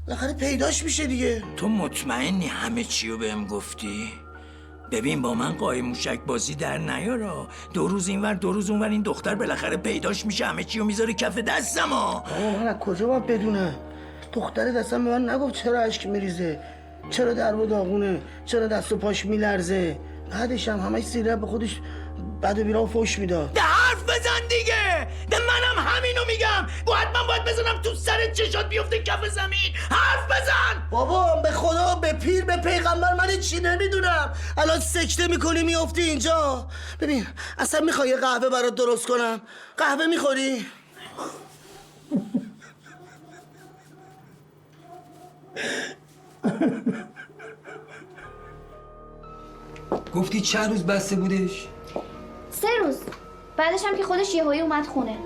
بالاخره پیداش میشه دیگه. تو مطمئنی همه چیو بهم گفتی؟ ببین با من قایم موشک بازی در نیارا. 2 روز اینور 2 روز اونور این دختر بالاخره پیداش میشه، همه چیو میذاره کف دستم. من از کجا باید بدونم؟ دختره دستم به من نگفت چرا اشک میریزه، چرا درب داغونه، چرا دست و پاش میلرزه. بعدش هم همش سیره به خودش بد و بیرا و فوش میداد. ده حرف بزن دیگه. ده منم همینو میگم. حتما باید بزنم تو سرت چشات بیفته کف زمین. حرف بزن. بابا به خدا، به پیر، به پیغمبر من چی نمیدونم. الان سکته میکنی میفتی اینجا. ببین اصلا میخوای یه قهوه برات درست کنم؟ قهوه میخوری؟ گفتی چند روز بسته بودش؟ 3 روز. بعدش هم که خودش یهویی اومد خونه.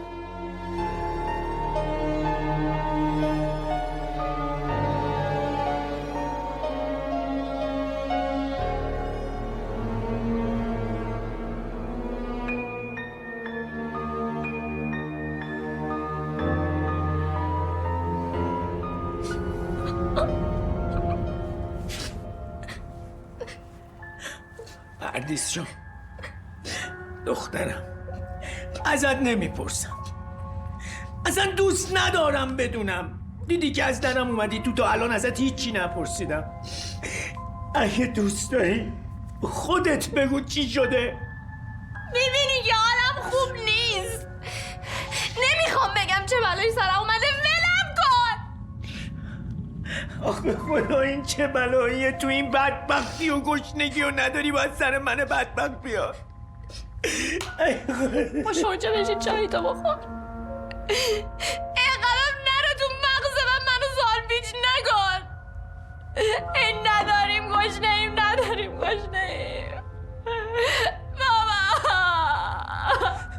پردیس جان دخترم ازت نمیپرسم، اصلا دوست ندارم بدونم. دیدی که از درم اومدی تو، تا الان ازت هیچی نپرسیدم. اگه دوست داری خودت بگو چی شده. میبینی که حالم خوب نیست، نمیخوام بگم چه بلایی سرم اومده، ولم کن. آخه خدا این چه بلاییه تو این بدبختی و گشنگی و نداری باید سر من بدبخت بیاد. با شوچه بشید چایی تو بخور. اینقدر نره تو مغز منو سالپیچ نکن. این نداریم گشنه‌ایم. بابا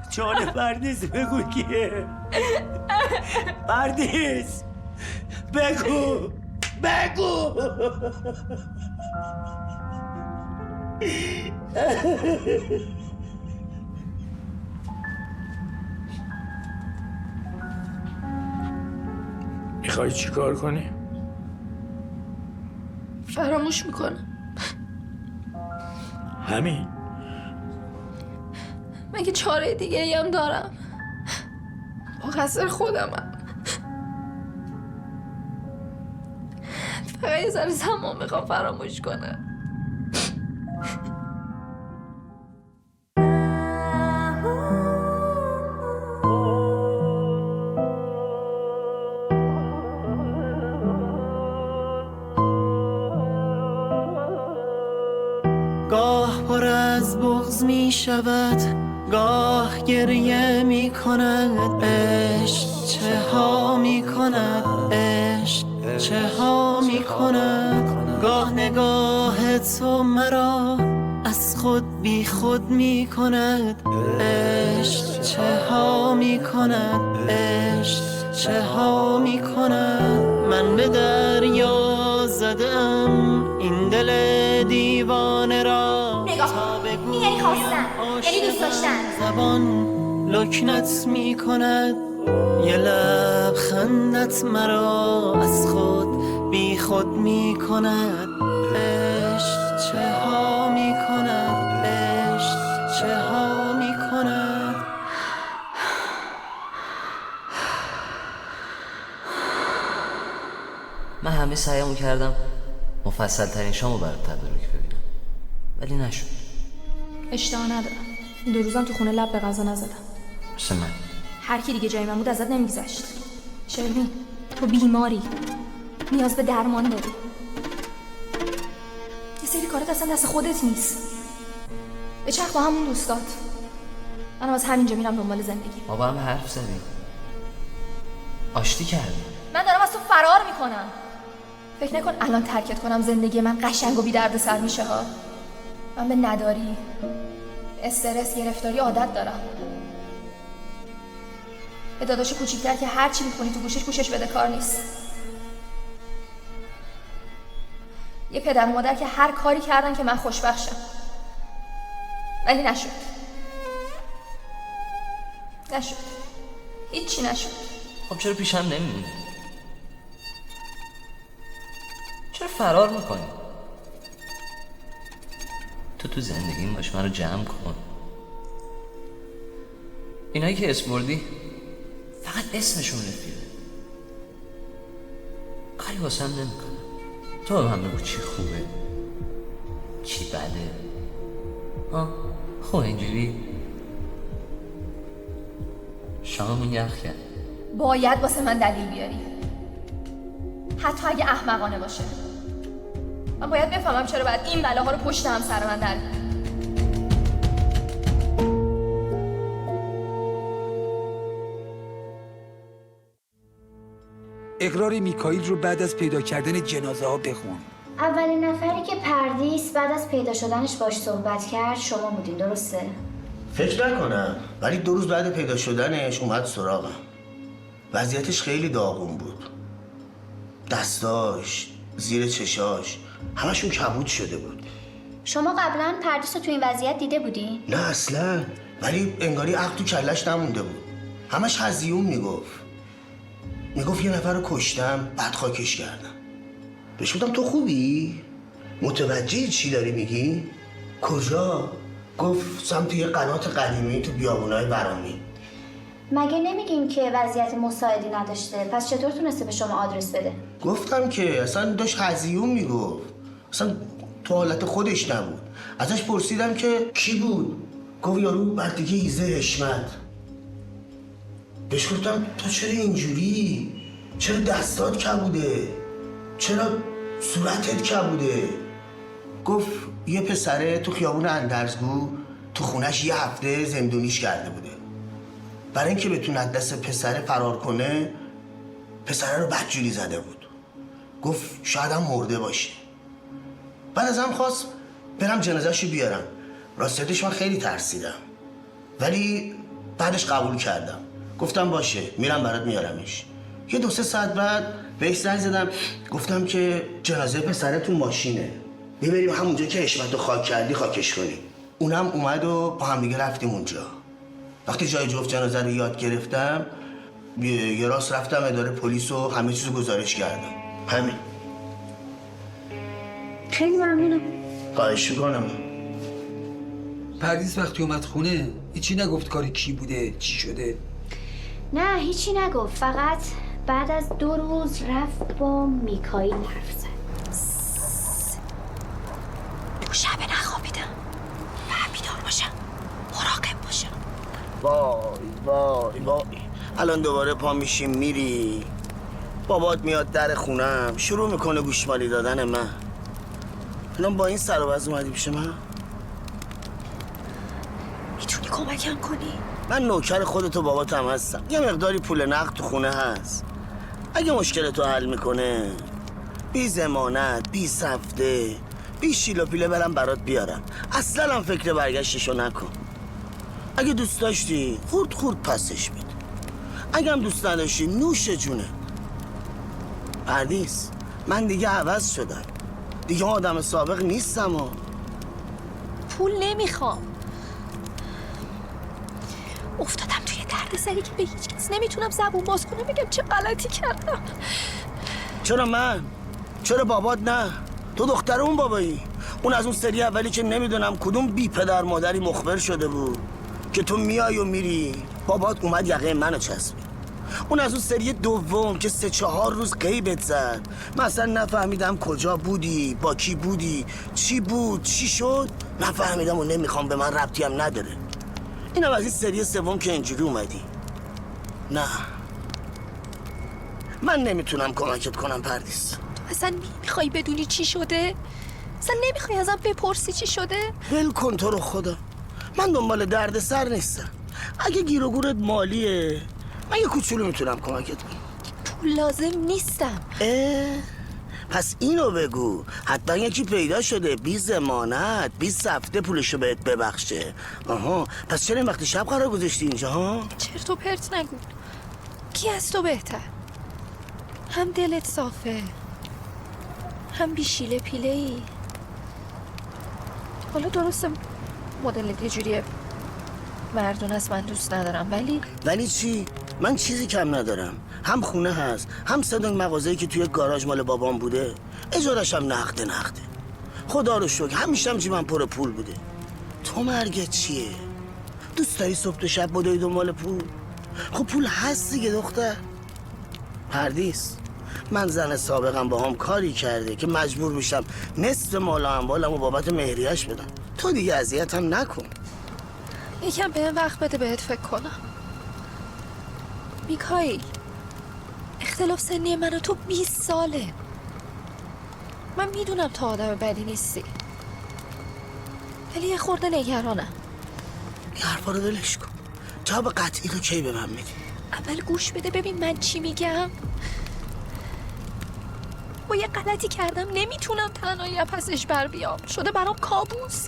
جان پردیس بگو کیه؟ پردیس بگو. میخوای چی کار کنی؟ فراموش میکنم. همین؟ مگه چاره دیگه ای هم دارم؟ مقصر خودمم. فقط یه ذره زمان میخوام فراموش کنم. گاه پر از بغض می شود، گاه گریه می کند. عشق چه ها می کند، عشق چه ها می کند. گاه نگاه تو مرا از خود بی خود می کند. عشق چه ها می کند، عشق چه ها می کند. من به دریا زدم این دل دیوانه را. نگاه این یعنی خواستن، یعنی دوست داشتن. زبان لکنت می کند، یه لبخندت مرا از خود بی خود می کند. عشق چه ها می کند، عشق چه ها می کند. من همه سعیمو کردم مفصل ترین شامو برات تدارک ببینم، ولی نشد. اشتها ندارم. این 2 روزم تو خونه لب به غذا نزدم. مثل من. هر کی دیگه جای من بود ازت نمیگذشت. شیرین تو بیماری، نیاز به درمان داری. یه سری کارت اصلا دست خودت نیست. بچرخ با همون دوستات. منم از همینجا میرم دنبال زندگی. ما با هم حرف زدیم، آشتی کردیم. من دارم از تو فرار میکنم. فکر نکن الان ترکت کنم زندگی من قشنگ و بی درد سر میشه ها. من به نداری، استرس، گرفتاری عادت دارم. به داداش کوچیکتر که هر چی میخونی تو گوشش بده کار نیست. یه پدر و مادر که هر کاری کردن که من خوشبخت شم، ولی نشد. هیچی نشد. خب چرا پیشم نمیمونی؟ چرا فرار میکنی؟ تو زندگیم باش، منو جمع کن. اینایی که اسم بردی فقط اسمشون رفیقه، کاری واسم نمیکنم. تو هم بگو چی خوبه چی بده. خب اینجوری شاممون یخ کرد. باید واسه من دلیل بیاری، حتی اگه احمقانه باشه. من باید بفهمم چرا باید این بلاها رو پشت هم سر من در بیاری. اقرار میکائیل رو بعد از پیدا کردن جنازه ها بخون. اولین نفری که پردیس بعد از پیدا شدنش باش صحبت کرد شما بودین، درسته؟ فکر نکنم، ولی 2 روز بعد پیدا شدنش اومد سراغم. وضعیتش خیلی داغون بود. دستاش، زیر چشاش، همشون کبود شده بود. شما قبلا پردیس رو تو این وضعیت دیده بودی؟ نه اصلا، ولی انگاری عقل تو کلش نمونده بود. همش هزیون میگفت یه نفر رو کشتم بعد خاکش کردم. بهش گفتم تو خوبی؟ متوجه چی داری میگی؟ گفت سمت یه قنات قدیمی تو بیابونای برامی. مگه نمیگین که وضعیت مساعدی نداشته؟ پس چطور تونسته به شما آدرس بده؟ گفتم که اصلا داشت هزیون میگفت، اصلا تو حالت خودش نبود. ازش پرسیدم که کی بود؟ گفت یارو بردگی ایزه حشمت. بهش گفتم تو چرا اینجوری؟ چرا دستات کبوده؟ چرا صورتت کبوده؟ گفت یه پسره تو خیابون اندرزگو تو خونش یه هفته زندونیش کرده بوده. برای اینکه بتونه از دست پسره فرار کنه پسره رو بدجوری زده بود. گفت شاید هم مرده باشه. بعد ازم خواست برم جنازه‌شو بیارم. راستش من خیلی ترسیدم، ولی بعدش قبول کردم. گفتم باشه میرم برات میارمش. یه 2-3 ساعت بعد بهش زنگ زدم، گفتم که جنازه پسره تو ماشینه، بریم همونجا که حشمتو خاک کردی خاکش کنیم. اونم اومد و با هم دیگه رفتیم اونجا. وقتی جای جفت جنازه رو یاد گرفتم یه راست رفتم اداره پلیس و همه چیزو گزارش کردم. همین. خیلی ممنونم. خواهش میکنم. پردیس وقتی اومد خونه هیچی نگفت کار کی بوده چی شده؟ نه هیچی نگفت، فقط بعد از 2 روز رفت با میکائیل حرف زد. تو شب نخوابیدم. بیدار باشم، مراقب باشم. وای الان دوباره پا میشیم میری، بابات میاد در خونم شروع میکنه گوشمالی دادن من. الان با این سر و وضع اومدی پیش من؟ میتونی کمکم کنی؟ من نوکر خودتو باباتم هستم. یه مقداری پول نقد تو خونه هست، اگه مشکلتو حل میکنه بی ضمانت بی سفته بی شیل و پیله برم برات بیارم. اصلا هم فکر برگشتشو نکن. اگه دوست داشتی خورد پسش بده، اگه هم دوست نداشتی نوش جونه. پردیس من دیگه عوض شدم، دیگه آدم سابق نیستم. پول نمیخوام. افتادم توی دردسری که به هیچ کس نمیتونم زبون باز کنم بگم چه غلطی کردم. چرا من؟ چرا بابات نه؟ تو دختر اون بابایی. اون از اون سری اولی که نمیدونم کدوم بی پدر مادری مخبر شده بود که تو میای و میری، بابات اومد یقه منو چسبید. اون از اون سری دوم که 3-4 روز غیبت زد، من اصلا نفهمیدم کجا بودی، با کی بودی، چی بود، چی شد، نفهمیدم و نمیخوام، به من ربطی هم نداره. اینم از این سری سوم که اینجوری اومدی. نه من نمیتونم کمکت کنم پردیس. تو اصلا نمیخوای بدونی چی شده؟ اصلا نمیخوای ازم بپرسی چی شده؟ ول کن تو رو خدا، من دنبال درد سر نیستم. اگه گیر و گورت مالیه من یه کوچولو میتونم کمکت کنم. پول لازم نیستم. پس اینو بگو، حتما یکی پیدا شده بی ضمانت بی سفته پولشو بهت ببخشه. آها پس چرا این وقتی شب قرار گذاشتی اینجا ها؟ چرت و پرت نگو. کی از تو بهتر؟ هم دلت صافه، هم بی شیله پیله ای. حالا درسته مدل یه جوریه مردون است، من دوست ندارم، ولی چی؟ من چیزی کم ندارم. هم خونه هست، هم صدنگ مغازه‌ای که توی گاراژ مال بابام بوده، اجارش هم نقده. خدا رو شکر همیشه هم جیبم پر پول بوده. تو مرگت چیه؟ دوست داری صبح تا شب بدوی دنبال پول؟ خب پول هست دیگه دختر. پردیس من زن سابقم با هم کاری کرده که مجبور میشم نصف مال و اموالمو بابت مهریه‌اش بدم. تو دیگه اذیتم نکن. یکم به وقت بده بهت فکر کنم. میکائیل، اختلاف سنی من و تو 20 ساله. من میدونم تو آدم بدی نیستی، ولی یه خورده نگرانم. این حرفا رو ولش کن. جواب قطعی رو کی به من میدی؟ اول گوش بده ببین من چی میگم. با یه غلطی کردم، نمیتونم تنهایی از پسش بر بیام. شده برام کابوس.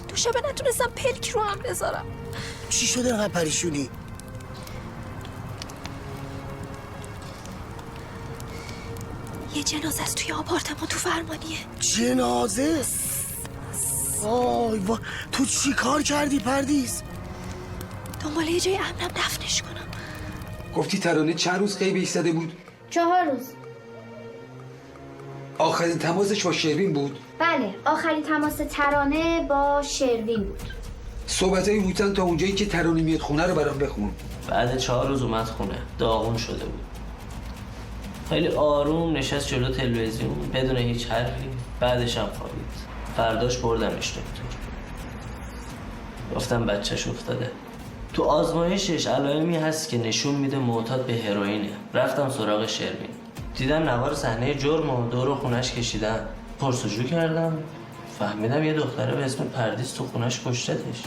دو شبه نتونستم پلک رو هم بذارم. چی شده انقدر پریشونی؟ یه جنازه است توی آپارتمان تو فرمانیه. جنازه؟ وای تو چی کار کردی پردیس؟ دنباله یه جای امنم دفنش کنم. گفتی ترانه چند روز غیبش زده بود؟ 4 روز. آخرین تماسش با شروین بود؟ بله، آخرین تماس ترانه با شروین بود. صحبتای هوتن تا اونجایی که ترانه میاد خونه رو برام بخون. بعد 4 روز اومد خونه، داغون شده بود. خیلی آروم نشست جلو تلویزیون بدون هیچ حرفی. بعدش هم خوابید. فرداش بردمش دکتر. گفتم بچهش افتاده. تو آزمایشش علائمی هست که نشون میده معتاد به هروئینه. رفتم سراغ شروین. دیدم نوار صحنه جرم و دور خونش کشیدن. پرسجو کردم. فهمیدم یه دختره به اسم پردیس تو خونش کشتتش.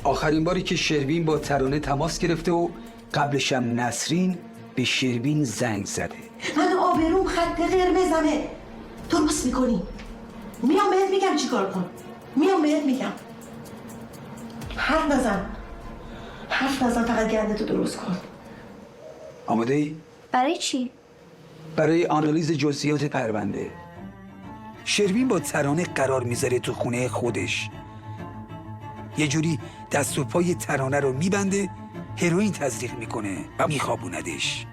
آخرین باری که شروین با ترانه تماس گرفته و قبلش هم نسرین به شروین زنگ زده. من آبروم خط قرمزمه. درست میکنی. میام بهت میگم چیکار کن. میام بهت میگم. حرف نزن فقط گردتو درست کن. آماده ای؟ برای چی؟ برای آنالیز جزئیات پرونده. شروین با ترانه قرار میذاره تو خونه خودش. یه جوری دست و پای ترانه رو میبنده، هروئین تزریق میکنه و میخوابوندش.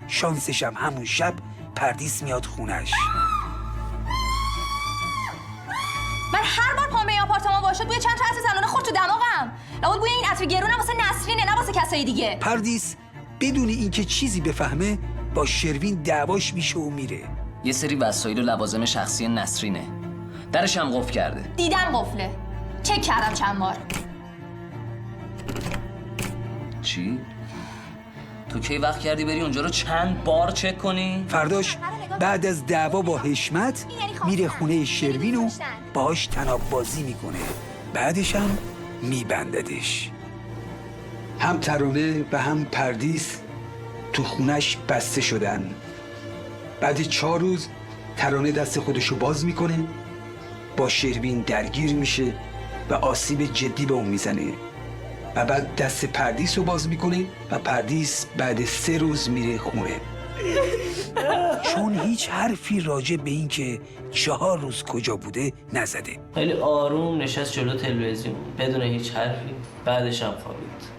شانسش هم همون شب پردیس میاد خونش. من هر بار پام به این آپارتمان باشد بوی چند تا عطر زنانه خورد تو دماغم. لابد بوی این عطر گرونه واسه نسرینه نه واسه کسای دیگه. پردیس بدون اینکه چیزی بفهمه با شروین دعواش میشه و میره. یه سری وسایل و لوازم شخصی نسرینه. درش هم قفل کرده. دیدم قفله. چک کردم چند بار. چی؟ تو کی وقت کردی بری اونجا رو چند بار چک کنی؟ فرداش بعد از دعوا با حشمت میره خونه شروین و باهاش طناب بازی میکنه. بعدش هم میبنددش. هم ترانه و هم پردیس تو خونش بسته شدن. بعد 4 روز ترانه دست خودشو باز میکنه، با شروین درگیر میشه و آسیب جدی به اون میزنه و بعد دست پردیس رو باز میکنه و پردیس بعد 3 روز میره خونه. چون هیچ حرفی راجع به این که 4 روز کجا بوده نزده. خیلی آروم نشست جلو تلویزیون بدون هیچ حرفی. بعدش هم خوابید.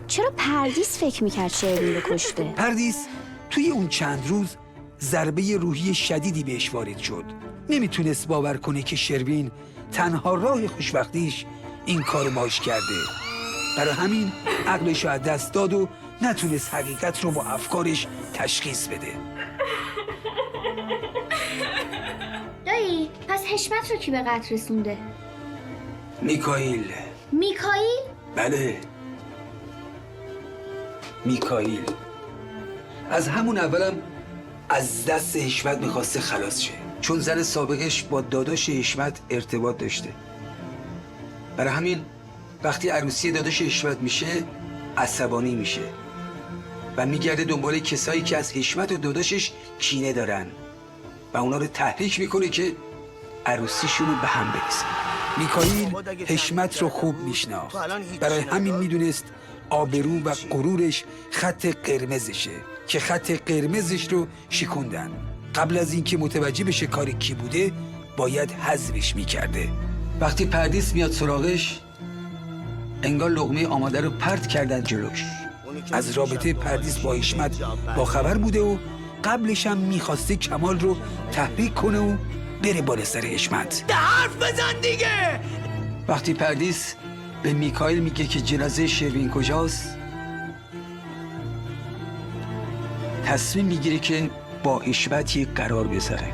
چرا پردیس فکر میکرد شروین رو کشته؟ پردیس توی اون چند روز ضربه روحی شدیدی بهش وارد شد. نمیتونست باور کنه که شروین تنها راه خوشبختیش این کارو باش کرده. برای همین عقلش رو از دست داد و نتونست حقیقت رو با افکارش تشخیص بده. دایی پس حشمت رو کی به قتل رسونده؟ میکائیل. میکائیل؟ بله، میکائیل. از همون اولم از دست حشمت میخواسته خلاص شه، چون زن سابقش با داداش حشمت ارتباط داشته. برای همین وقتی عروسی داداش حشمت میشه عصبانی میشه و میگرده دنبال کسایی که از حشمت و داداشش کینه دارن و اونا رو تحریک میکنه که عروسیشون رو به هم بریزن. میکائیل حشمت رو خوب میشناخت، برای همین میدونست آبرو و غرورش خط قرمزشه که خط قرمزش رو شکوندن. قبل از اینکه متوجه بشه کار کی بوده باید حذفش میکرده. وقتی پردیس میاد سراغش انگار لقمه آماده رو پرت کردن جلوش. از رابطه پردیس با حشمت با خبر بوده و قبلش هم میخواسته کمال رو تحریک کنه و بره بالا سر حشمت. حرف بزن دیگه. وقتی پردیس به میکائیل میگه که جنازه شروین کجاست، تصمیم میگیره که با حشمت یک قرار بذاره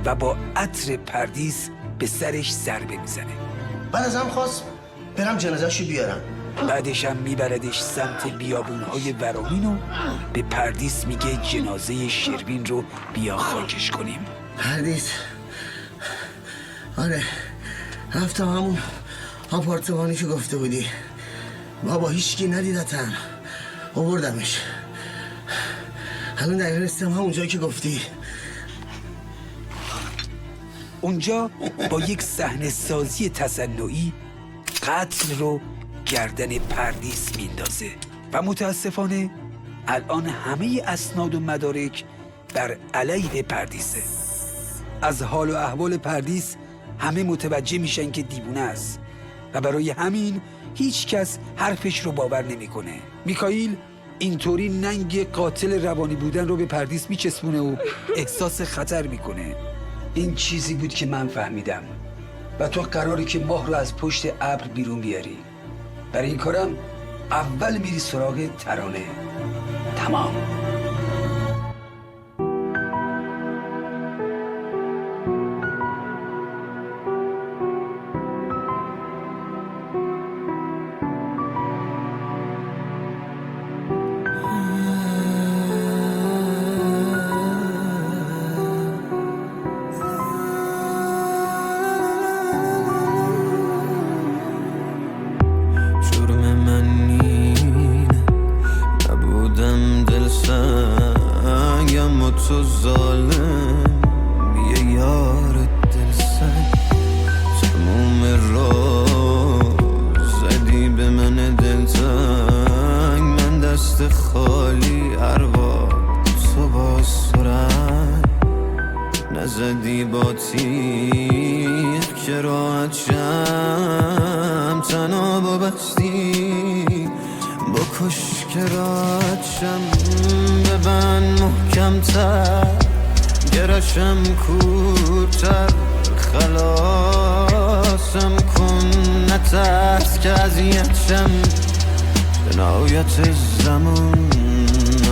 و با عطر پردیس به سرش ضربه میزنه. بعد ازم خواست برم جنازه‌شو بیارم. بعدش هم میبردش سمت بیابونهای ورامین و به پردیس میگه جنازه شروین رو بیا خاکش کنیم. پردیس، آره رفتم همون آپارتمانی که گفته بودی. بابا هیچکی ندیدتم، آوردمش. الان دقیقا رسیدم همون جایی که گفتی. اونجا با یک صحنه سازی تصنعی قتل رو گردن پردیس میندازه و متاسفانه الان همه اسناد و مدارک بر علیه پردیسه. از حال و احوال پردیس همه متوجه میشن که دیوونه است و برای همین هیچ کس حرفش رو باور نمیکنه. میکائیل اینطوری ننگ قاتل روانی بودن رو به پردیس میچسبونه و احساس خطر میکنه. این چیزی بود که من فهمیدم و تو قراره که ماه رو از پشت ابر بیرون بیاری. برای این کارم اول میری سراغ ترانه. تمام. تو ظالم یه یار دلسنگ تموم روز زدی به من دلتنگ من دست خالی اروا تو با سرنگ نزدی با تیر که راحت شم تنها بستی بکش که راحت شم ببند محکم‌تر گرشم کورتر خلاصم کن نترس که اذیت شم به نهایت زمان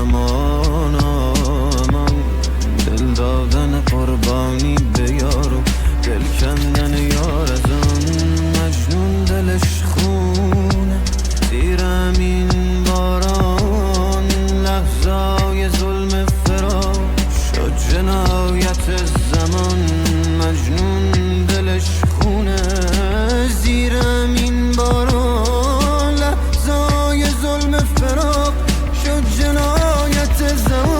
امان آمان دل دادن قربانی به یارو دل کندن یار از آن مجنون دلش خونه زیرم این باران لحظای ظلم فراق شد جنایت زمان مجنون دلش خونه زیرم این باران لحظای ظلم فراق شد جنایت زمان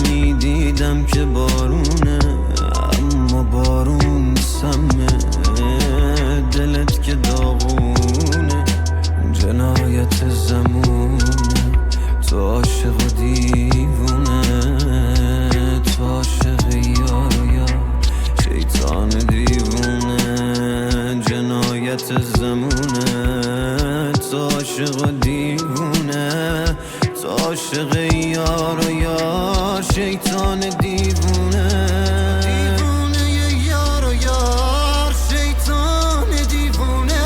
میدیدم که بارونه اما بارون سمه دلت که داغونه جنایت زمونه تو عاشق و دیوونه تو عاشق یار و یار شیطان دیوونه جنایت زمونه تو عاشق و دیوونه تو عاشق یار و یار شیطان دیوونه دیوونه یار و یار شیطان دیوونه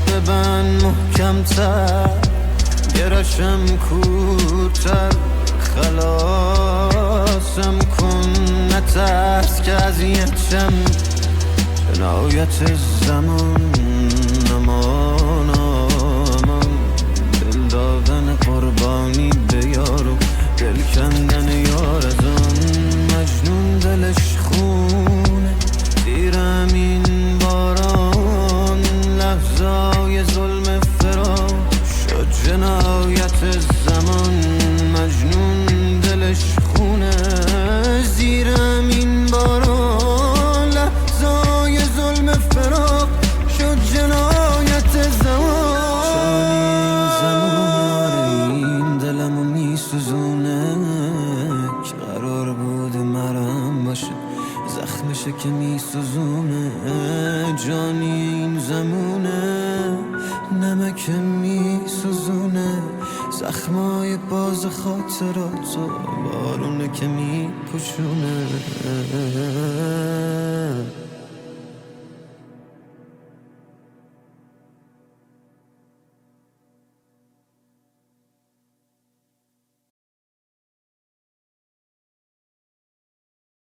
ببند محکم‌تر گرشم کورتر خلاصم کن نترس که اذیت شم جنایت زمان امان آمان دل دادن قربانی به یارو دل کندن یار از آن مجنون دلش خونه زیرم این باران لحظای ظلم فراق شد جنایت زمان مجنون دلش خونه زیرم این باران لحظای ظلم فراق شد جنایت زمان این دلمو میسوزونه که قرار بود مرم باشه زخمشه که میسوزونه جانی این زمونه نمک میسوزونه زخمای باز خاطراتو بارونه که میپوشونه